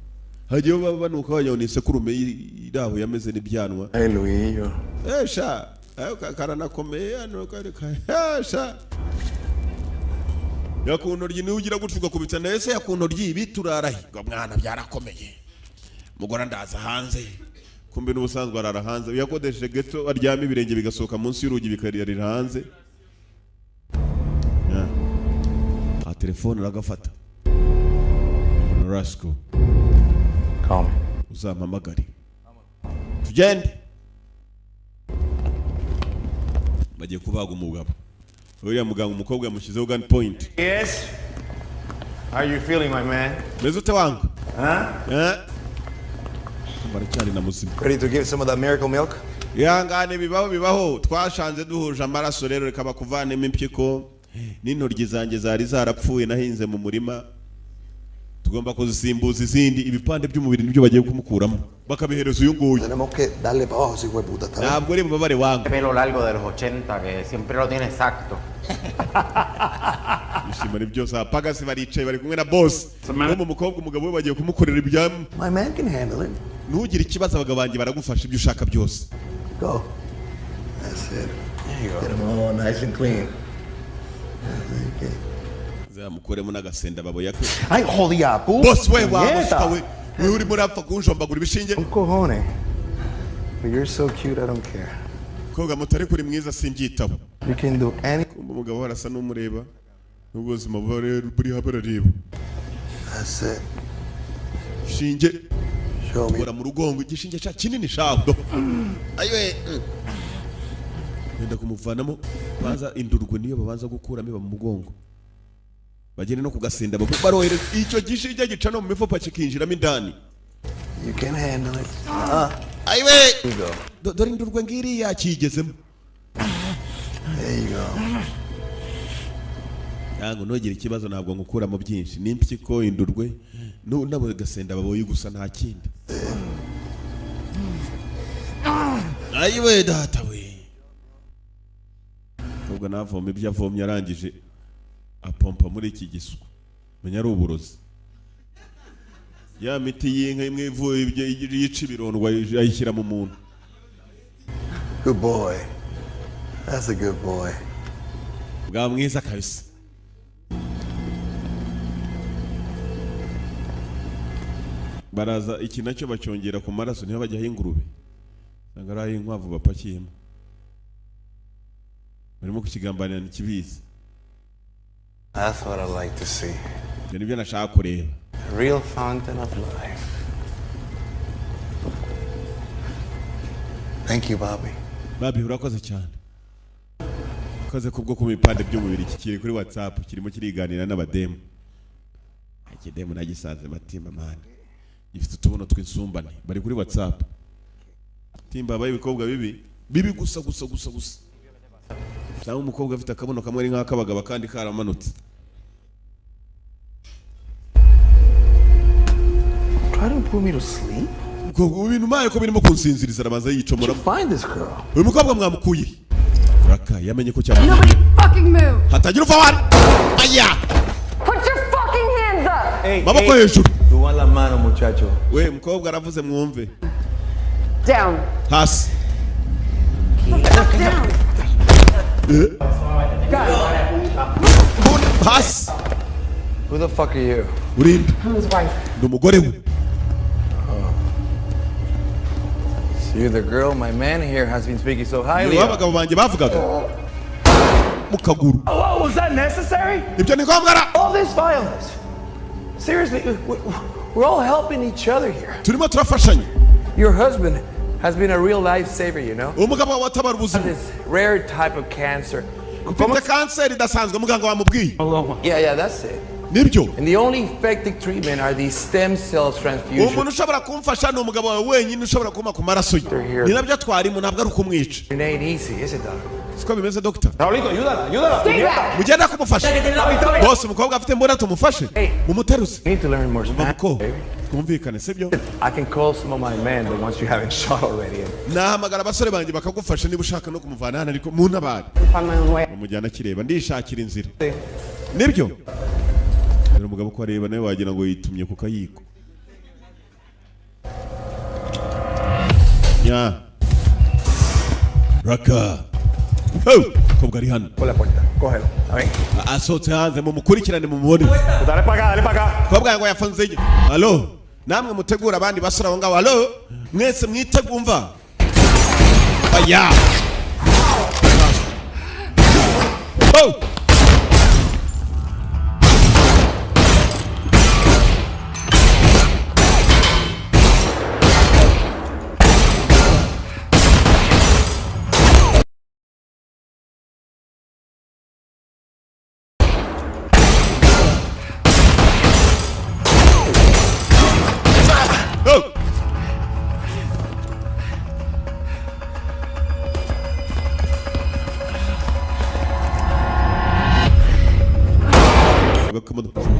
Hagiye banuka banyone sekurume iraho yameze n'ibyanwa. Hey Luillo. Sha. Ayo karanakomeye hano kari sha. Yakuntoryi ni ugira gutfuka kubitsa nese yakuntoryi biturarahi. Ngo mwana byarakomeye. Mugora ndaza hanze. Kumbe n'ubusanzwe arara hanze. Yakodesheje geto aryama ibirenge bigasohoka munsi y'urugi bikarira hanze. A telefone aragafata. Rasco. Call me. Uzampamagare. Tugende. Bagiye kubaga umugabo. Uriya muganga umukobwa yamushyizeho gun point. Yes. How are you feeling, my man? Meze ute wanga? Huh? Baracyari na muzima. Ready to give some of that miracle milk? Yangane bibaho twashanze duhuje amaraso rero reka bakuvanemo impyiko n'intoryi zanjye zari zarapfuye nahinze mu murima. Tugomba kuzisimbuza izindi ibipande by'umubiri nibyo bagiye kumukuramo bakabihereza uyu nguyu. Tenemos que darle para abajo, hijo de puta. Ntabwo ari bubabare wanga. Pelo largo de los 80 que siempre lo tiene exacto. Ishimari byose apagasi baricaye bari kumwe na boss. Uwo mukobwa umugabo we bagiye kumukorera ibyamu. My man can handle it. Ntugire ikibazo abagabo banjye baragufasha ibyo ushaka byose. Go. That's it. There you go. Get them all nice and clean. Okay. Zamukoremo n'agasenda babo yakwe. Ay, jodida, pu. Boss we wawe. Wewe uri muri apfa kunjombagura ibishinge. Cojones. But you're so cute, I don't care. Koga mutari kuri mwiza simbyitabo. You can do anything. Umugabo arasa n'umureba. N'ubuzima buri habarareba. That's it. Shinge. Show me. Ora mu rugongo igishinge cya kinini shabo. Ayiwe. Nenda kumuvanamo baza indurwe niyo babanza gukuramo iba mu mugongo. Bagene no kugasenda barohere icyo gishinge gica no mu mifupa kikinjiramo indani. You can handle it. Ayiwe. Dore indurwe ngiri yakigezemo. There you go. Yango nogera ikibazo ntabwo ngukuramo byinshi n'impyiko indurwe nabo gasenda baboye gusa nta kindi. Ayiwe data we. Ubwo navoma ibyo avomye arangije apompa muri iki giswa. Menya ari uburozi. Ya miti y'inka imwe ivuye yica ibirondwa ayishyira mu muntu. Good boy. That's a good boy. Bwa mwiza kabisa. Baraza iki nacyo bacyongera ku maraso niho bajya ingurube. Sanga ari inkwavu bapakiyemo. Barimo kukigambanira n'ikibizi. That's what I like to see. Nibyo nashaka kureba. A real fountain of life. Thank you, Bobby. Bobby urakoze cyane. Koze kubwo ku mipande by'umubiri kikiri kuri WhatsApp kirimo kiriganira n'abademu. Akidemu nagisaze matimba mani. Ifite utubono tw'insumbane bari kuri WhatsApp. Timba baye ibikobwa bibi gusa. Cyangwa umukobwa afite akabono kamwe ari nk'akabagaba kandi karamanutse. try to put me to sleep? Ibintu maye ko birimo kunsinziriza arabanza yicomora. Find this girl. Uyu mukobwa mwamukuye. Raka yamenye ko cyane. Nobody fucking move. Hatagira uva wari. Aya. Put your fucking hands up. Hey, Maboko hejuru. Tuwa la mano muchacho. We mukobwa aravuze mwumve. Down. Hasi. Down. Hasi. Who the fuck are you? Urinde. I'm his wife. Ndumugore we. So you're the girl my man here has been speaking so highly of. Abagabo banje bavugaga. Mukaguru. Oh, was that necessary? Ibyo ni ngombwa. All this violence. Seriously, we're all helping each other here. Turimo turafashanya. Your husband has been a real lifesaver, you know? Umugabo watabara ubuzima. This rare type of cancer. Mfite kanseri idasanzwe muganga wamubwiye. Yeah, that's it. Nibyo. And the only effective treatment are these stem cells transfusions. Umuntu ushobora kumfasha ni umugabo wawe wenyine ushobora kuma ku maraso ye. Ni nabyo twarimo ntabwo ari ukumwica. It ain't easy, is it, doc? Siko bimeze doctor. Raulito, ayúdala. Mugenda kumufasha. Boss umukobwa afite mbona tumufashe. Mumuteruze. You need to learn more Spanish, baby. Kumvikane sibyo? I can call some of my men, the ones you haven't shot already. Nahamagara abasore banjye bakagufasha niba ushaka no kumuvana hano ariko mu ntabari. Umujyana kireba ndishakira inzira. Nibyo? Rero umugabo ko areba nawe wagira ngo yitumye ku kayiko. Ya. Raka. Oh, kobwa ari hano. Por la puerta, cógelo. A ver. Asohotse hanze mumukurikirane mumubone. Dale para acá. Kobwa yango yafunze iki? Allo. Namwe mutegura abandi basura ngo allo. Mwese mwitegumva. Aya. Oh.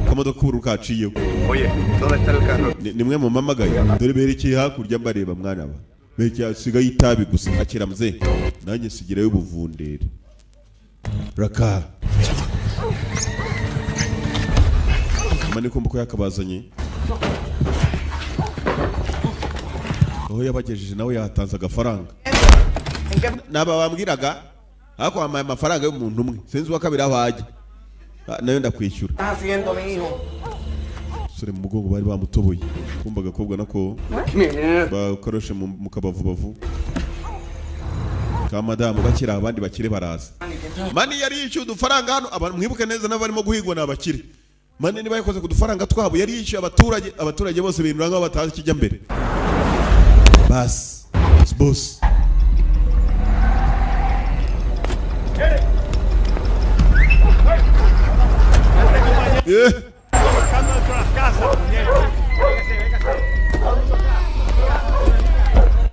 Kamodoka kuruka aciyeho. Oye, ¿dónde está el carro? Nimwe mu mamagaye. Dore berekeye hakurya mbareba mwana ba. Berekeye asigaye itabi gusa akira mze. Nanjye sigirayo ubuvundere. Raka. Mani kumbuko yakabazanye. Aho yabagejeje nawe yatanze agafaranga. Naba bambwiraga hako amaye amafaranga y'umuntu umwe. Sinzi wa kabiri aho ajya. Nayo ndakwishyura. Sore mu mugongo bari bamutoboye. Kumba gakobwa nako bakoroshe mu kabavu. Ka madamu bakira abandi bakire baraza. Mani yari yishyuye udufaranga hano abantu mwibuke neza n'abarimo guhigwa n'abakire. Mani niba yakoze ku dufaranga twabo yari yishyuye abaturage bose bintu ngo batazi kijya mbere. Bas. Boss.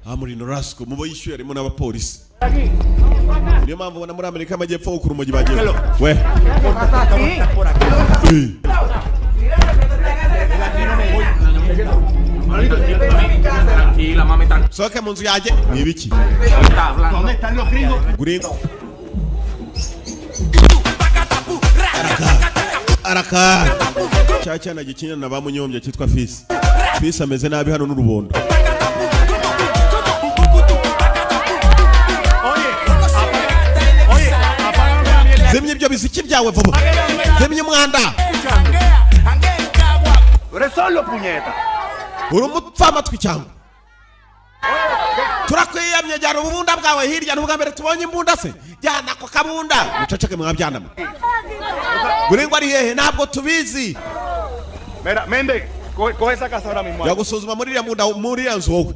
Amuri Norasco mubo yishyuye arimo n'abapolisi. Niyo mpamvu ubona muri Amerika amajyepfo ukura umujyi bagiye. We. Soke mu nzu yaje ni ibiki? Gringo. Araka. Cyana gikinya na bamunyombye cyitwa Fisi. Fisi ameze nabi hano n'urubondo. Zemye ibyo biziki byawe vuba. Zemye umwanda. Ure solo puñeta. Urumupfa amatwi cyangwa. Turakwiyamye jyana ubunda bwawe hirya ntubwambere tubonye imbunda se. Jyana ko kabunda. Muceceke mwabyanama. Guringo ari hehe ntabwo tubizi. Mira, Mende, coge esa casa ahora mismo. Yagusuzuma muri ya munda muri ya nzu wowe.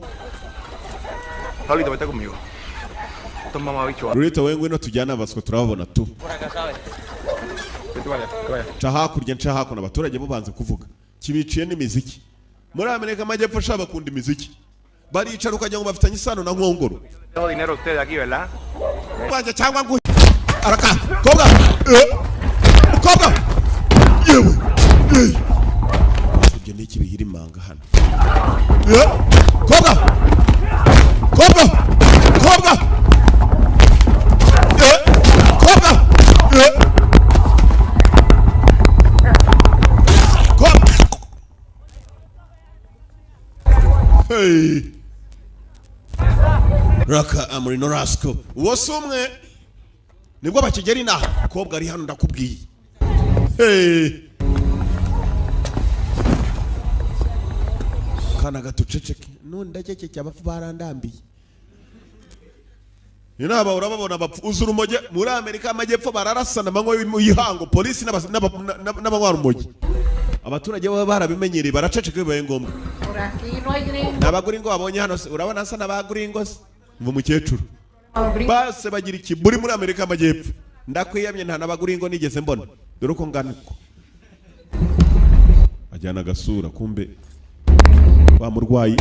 Raulito, vete conmigo. Estos mamabichos. Rurito wewe ngwino tujyana abaswa turababona tu. Vaya. Nca hakuno abaturage bo banze kuvuga. Kibiciye n'imiziki. Muri Amerika amajyepfo shaba bakunda imiziki. Baricara ukajya ngo bafitanye isano na nkongoro. Tengo dinero usted aquí, ¿verdad? Banje cyangwa ngo araka kobwa. Kobwa. Yewe. Ibyo ni kibihira imanga hano. Kobwa! Kobwa! Kobwa! Kobwa! Hey! Raka Amrino Rasco. Wose umwe nibwo bakigera inaha. Kobwa ari hano ndakubwiye. Hey! Kana gatuceceke. Ndaceceke abafu barandambiye. Inaba urababona bapfu uzura umoje muri Amerika amajyepfo bararasana manywa yihango polisi n'abanywa rumoje. Abaturage baba barabimenyereye baraceceke bibaye ngombwa. Nabaguringo babonye hano urabona asa nabaguringo se mvu mukecuru. Base bagira ikiburi muri Amerika amajyepfo. Ndakwiyamye nta nabaguringo nigeze mbona. Dore uko nganuko. Ajyana gasura kumbe wa murwayi.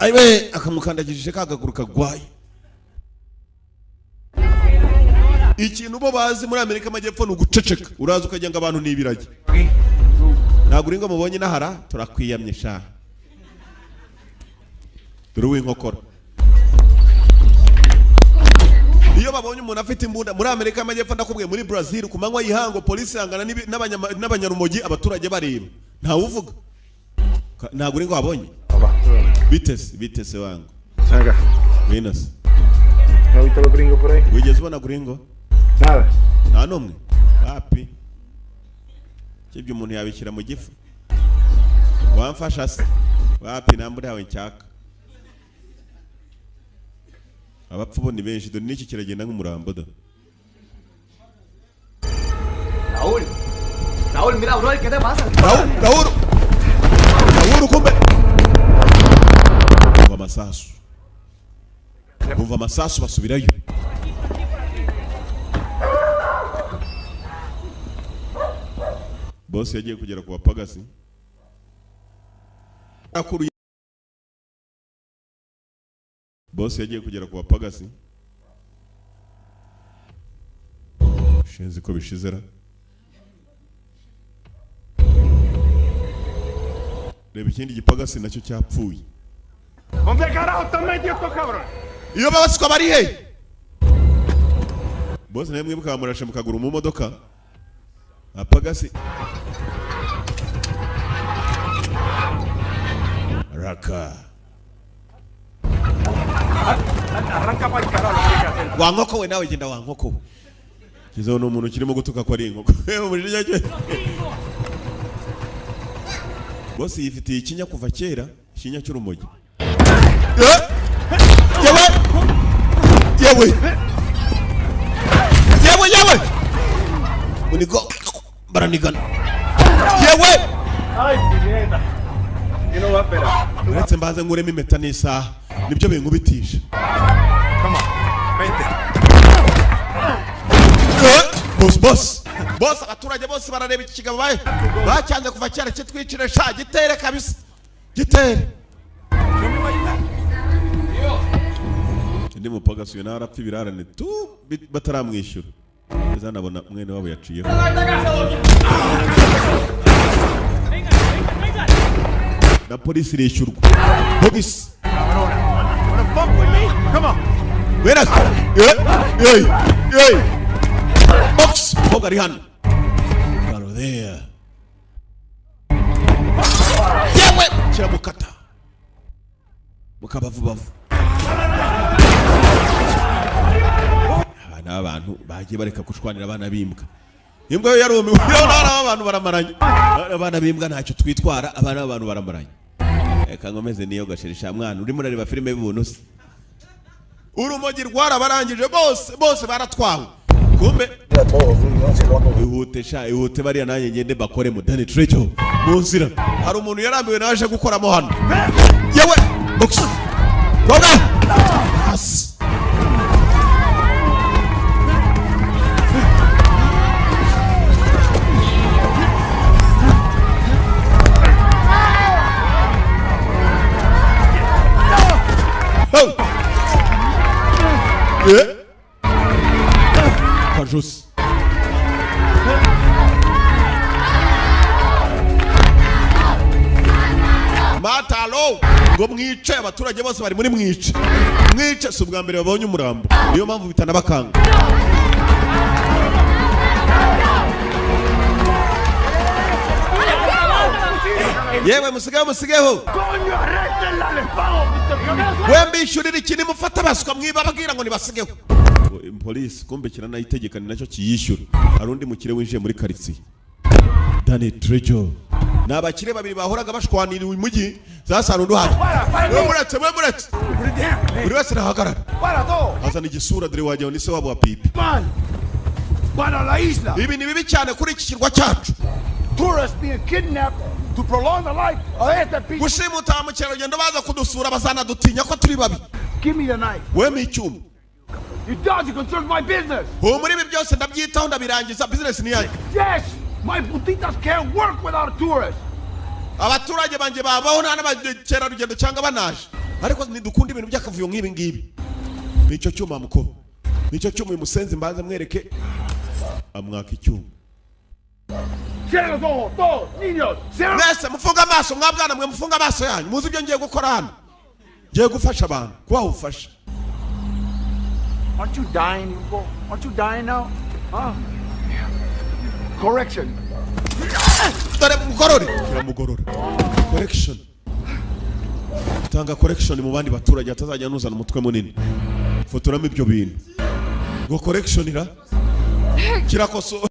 Aiwe akamukandagishije kagaguru kagwaye. Ikintu bo bazi muri Amerika amajyepfo ni uguceceka. Uraza ukajya ngo abantu nibirage. Ntabwo uringo mubonye nahara turakwiyamye sha. Dore w'inkokora. Iyo babonye umuntu afite imbunda muri Amerika amajyepfo ndakubwiye muri Brazil ku manywa yihango polisi yangana n'abanyarumogi abaturage bareba. Ntawe uvuga. Ntabwo uringo wabonye. Vitesse wangu. Saga. Buenas. ¿No viste los gringos por ahí? ¿Wigeze ubona gringo? Nada. Nta n'umwe. Papi. Kibyo umuntu yabishyira mu gifu. Wamfasha se. Papi nambure hawe ncyaka. Abapfu bo ni benshi dore n'iki kiragenda nk'umurambo da. Raúl, mira, bro, ¿qué te pasa? Raúl, kumbe. Umva amasasu basubirayo. Boss yagiye kugera ku bapagasi. Boss yagiye kugera ku bapagasi. Shenzi ko bishizera. Reba ikindi gipagasi nacyo cyapfuye. ¿Dónde carajo están metidos estos cabrones? Iyo babaswa bari he? Boss naye mwibuka bamurashe mu kaguru mu modoka. Apagasi. Raka. Arranca para el carajo. Wa nkoko we nawe genda wa nkoko. Kizo no umuntu kirimo gutuka ko ari inkoko. Boss yifitiye ikinya kuva kera, ikinya cy'urumogi. Yewe unigo baranigana yewe ay mierda you know what better uretse mbaze nguremo impeta n'isaha nibyo binkubitisha come on vente boss abaturage bose barareba iki kigabo bacyanze kuva cyane cyo twicire sha gitere kabisa gitere ndi mupagasuye narapfa ibirarane tu bataramwishyura eza nabona mwene wabo yaciyeho na polisi irishyurwa polisi wera box boga ari hano baro there yewe kiramukata mukabavubavu abantu bagiye bareka kushwanira abana bimbwa imbwa yo yarumiwe abantu baramaranye abana bimbwa ntacyo twitwara abana b'abantu baramaranye reka ngomeze niyo gashirisha mwana urimo urareba filime y'ubuntu se urumogi rwarabarangije bose baratwawe kumbe ihute bariya nanjye ngende bakore mu Dani Trejo mu nzira hari umuntu yarambiwe naje gukoramo hano yewe box koga as Kajus. ngo mwice abaturage bose bari muri mwice si ubwa mbere babonye umurambo niyo mpamvu bitanabakanga. Yewe musigeho wembi ishurira ikintu mufata baswa mwibabwira ngo nibasigeho. Police kumbe kirana itegeka ni nacyo kiyishyura. Hari undi mukire winjiye muri quartier Danny Trejo n'abakire babiri bahoraga bashwaniriwe umujyi zasarundo hano. Muretse buri wese arahagarara azana igisura dore wajya ni se wabo wa pipi. Ibi ni bibi cyane kuri iki kirwa cyacu. Tourists being kidnapped to prolong the life of este people. Gushimuta mukeragendo baza kudusura bazana dutinya ko turi babi. Give me the knife. Weme icyuma. You dodge concerns my business. Muri ibi byose ndabyitaho ndabirangiza business ni yanjye. Yes, my putitas can't work without tourists. Abaturage banje babaho nta n'abakera rugendo cyangwa banaje. Ariko nidukunda ibintu byakavuyo nk'ibi ngibi. Nicyo cyuma muko. Nicyo cyuma uyu musenzi mbanza mwereke amwaka icyuma. Cierra los ojos, todos, niños. Nese mufunga amaso mwabwana mwe mufunga amaso yanyu. Muzi ibyo ngiye gukora hano. Ngiye gufasha abantu. Kwa ufasha. Aren't you dying, Hugo? Aren't you dying now? Huh? Correction. Mugorore. Correction. Tanga correction mu bandi baturage atazajya nuzana umutwe munini. Fotoramo ibyo bintu. Go correction ira. Kirakosora.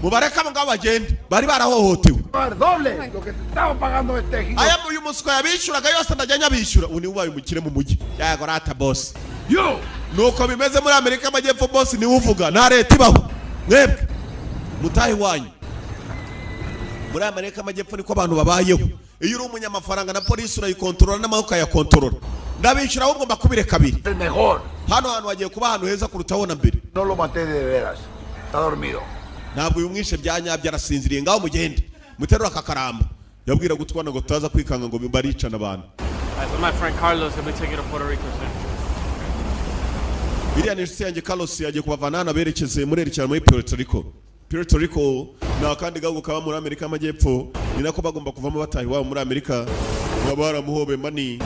Mubareka ngabo bagende bari barahohotewe. Doble lo que te estaba pagando este hijo. Aya uyu muswa yabishuraga yose ndajya bishyura uni ubaye umukire mu mujyi. Yago rata boss. Yo, nuko bimeze muri Amerika amajyepfo boss ni uvuga nta leta ibaho. Mwebwe mutahi wanyu. Muri Amerika amajyepfo niko abantu babayeho. Iyo uri umunyamafaranga na polisi urayikontorora n'amaboko ya kontorora. Ndabishura ahubwo mbakubire kabiri. Hano hantu wagiye kuba ahantu heza kurutaho na mbere. No lo maté de veras. Está dormido. Ntabwo uyu mwishe byanyabya arasinziriye ngaho mugende. Muterura akakaramba. Yabwira gutwana ngo taza kwikanga ngo baricana abantu. My friend Carlos will be taking to Puerto Rico soon. Biriya ni yanjye Carlos yagiye kubavana hano berekeze murerekera muri Puerto Rico. Puerto Rico na kandi gahugu kaba muri Amerika amajyepfo ni nako bagomba kuvamo batahi wabo muri Amerika. Babara muhobe mani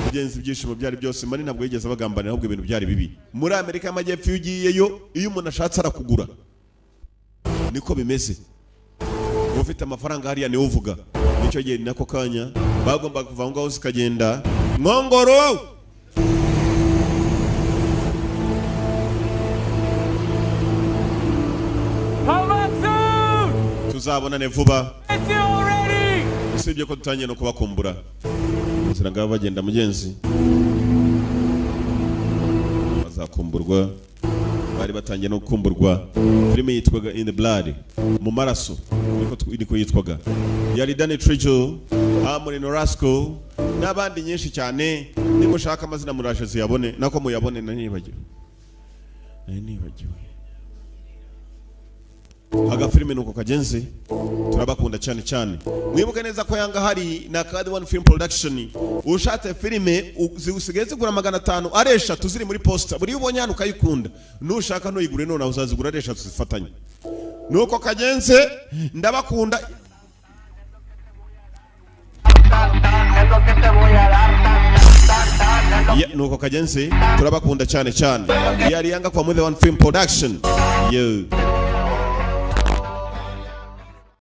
mugenzi ibyishimo byari byose mani ntabwo yigeze bagambanira ahubwo ibintu byari bibi. Muri Amerika amajyepfo ugiyeyo iyo umuntu ashatse arakugura. Niko bimeze. Ufite amafaranga hariya ni uvuga. Nicyo gihe nako kanya bagomba kuva ngaho zikagenda Ngongoro. Tuzabonane vuba. Usibye ko tutangiye no kubakumbura. Nzira ngabo bagenda mugenzi. Bazakumburwa. Bari batangiye no kumburwa. Filime yitwaga In the Blood. Mu maraso. Niko yitwaga. Yari Danny Trejo, Amuri Norasco, n'abandi nyinshi cyane. Nimushaka amazina murashe ziyabone. Nako muyabone nanibagiwe. Agafilime nuko kagenze turabakunda cyane cyane. Mwibuke neza ko yanga hari na Card One Film Production. Ushatse filime usigaye zigura 500 aresha tuziri muri poster. Buri ubonye hano ukayikunda. Nushaka ntuyigure none uzazigura aresha tuzifatanye. Nuko kagenze ndabakunda. Nuko kagenze turabakunda cyane cyane. Yari yanga kwa Mother One Film Production. Yo.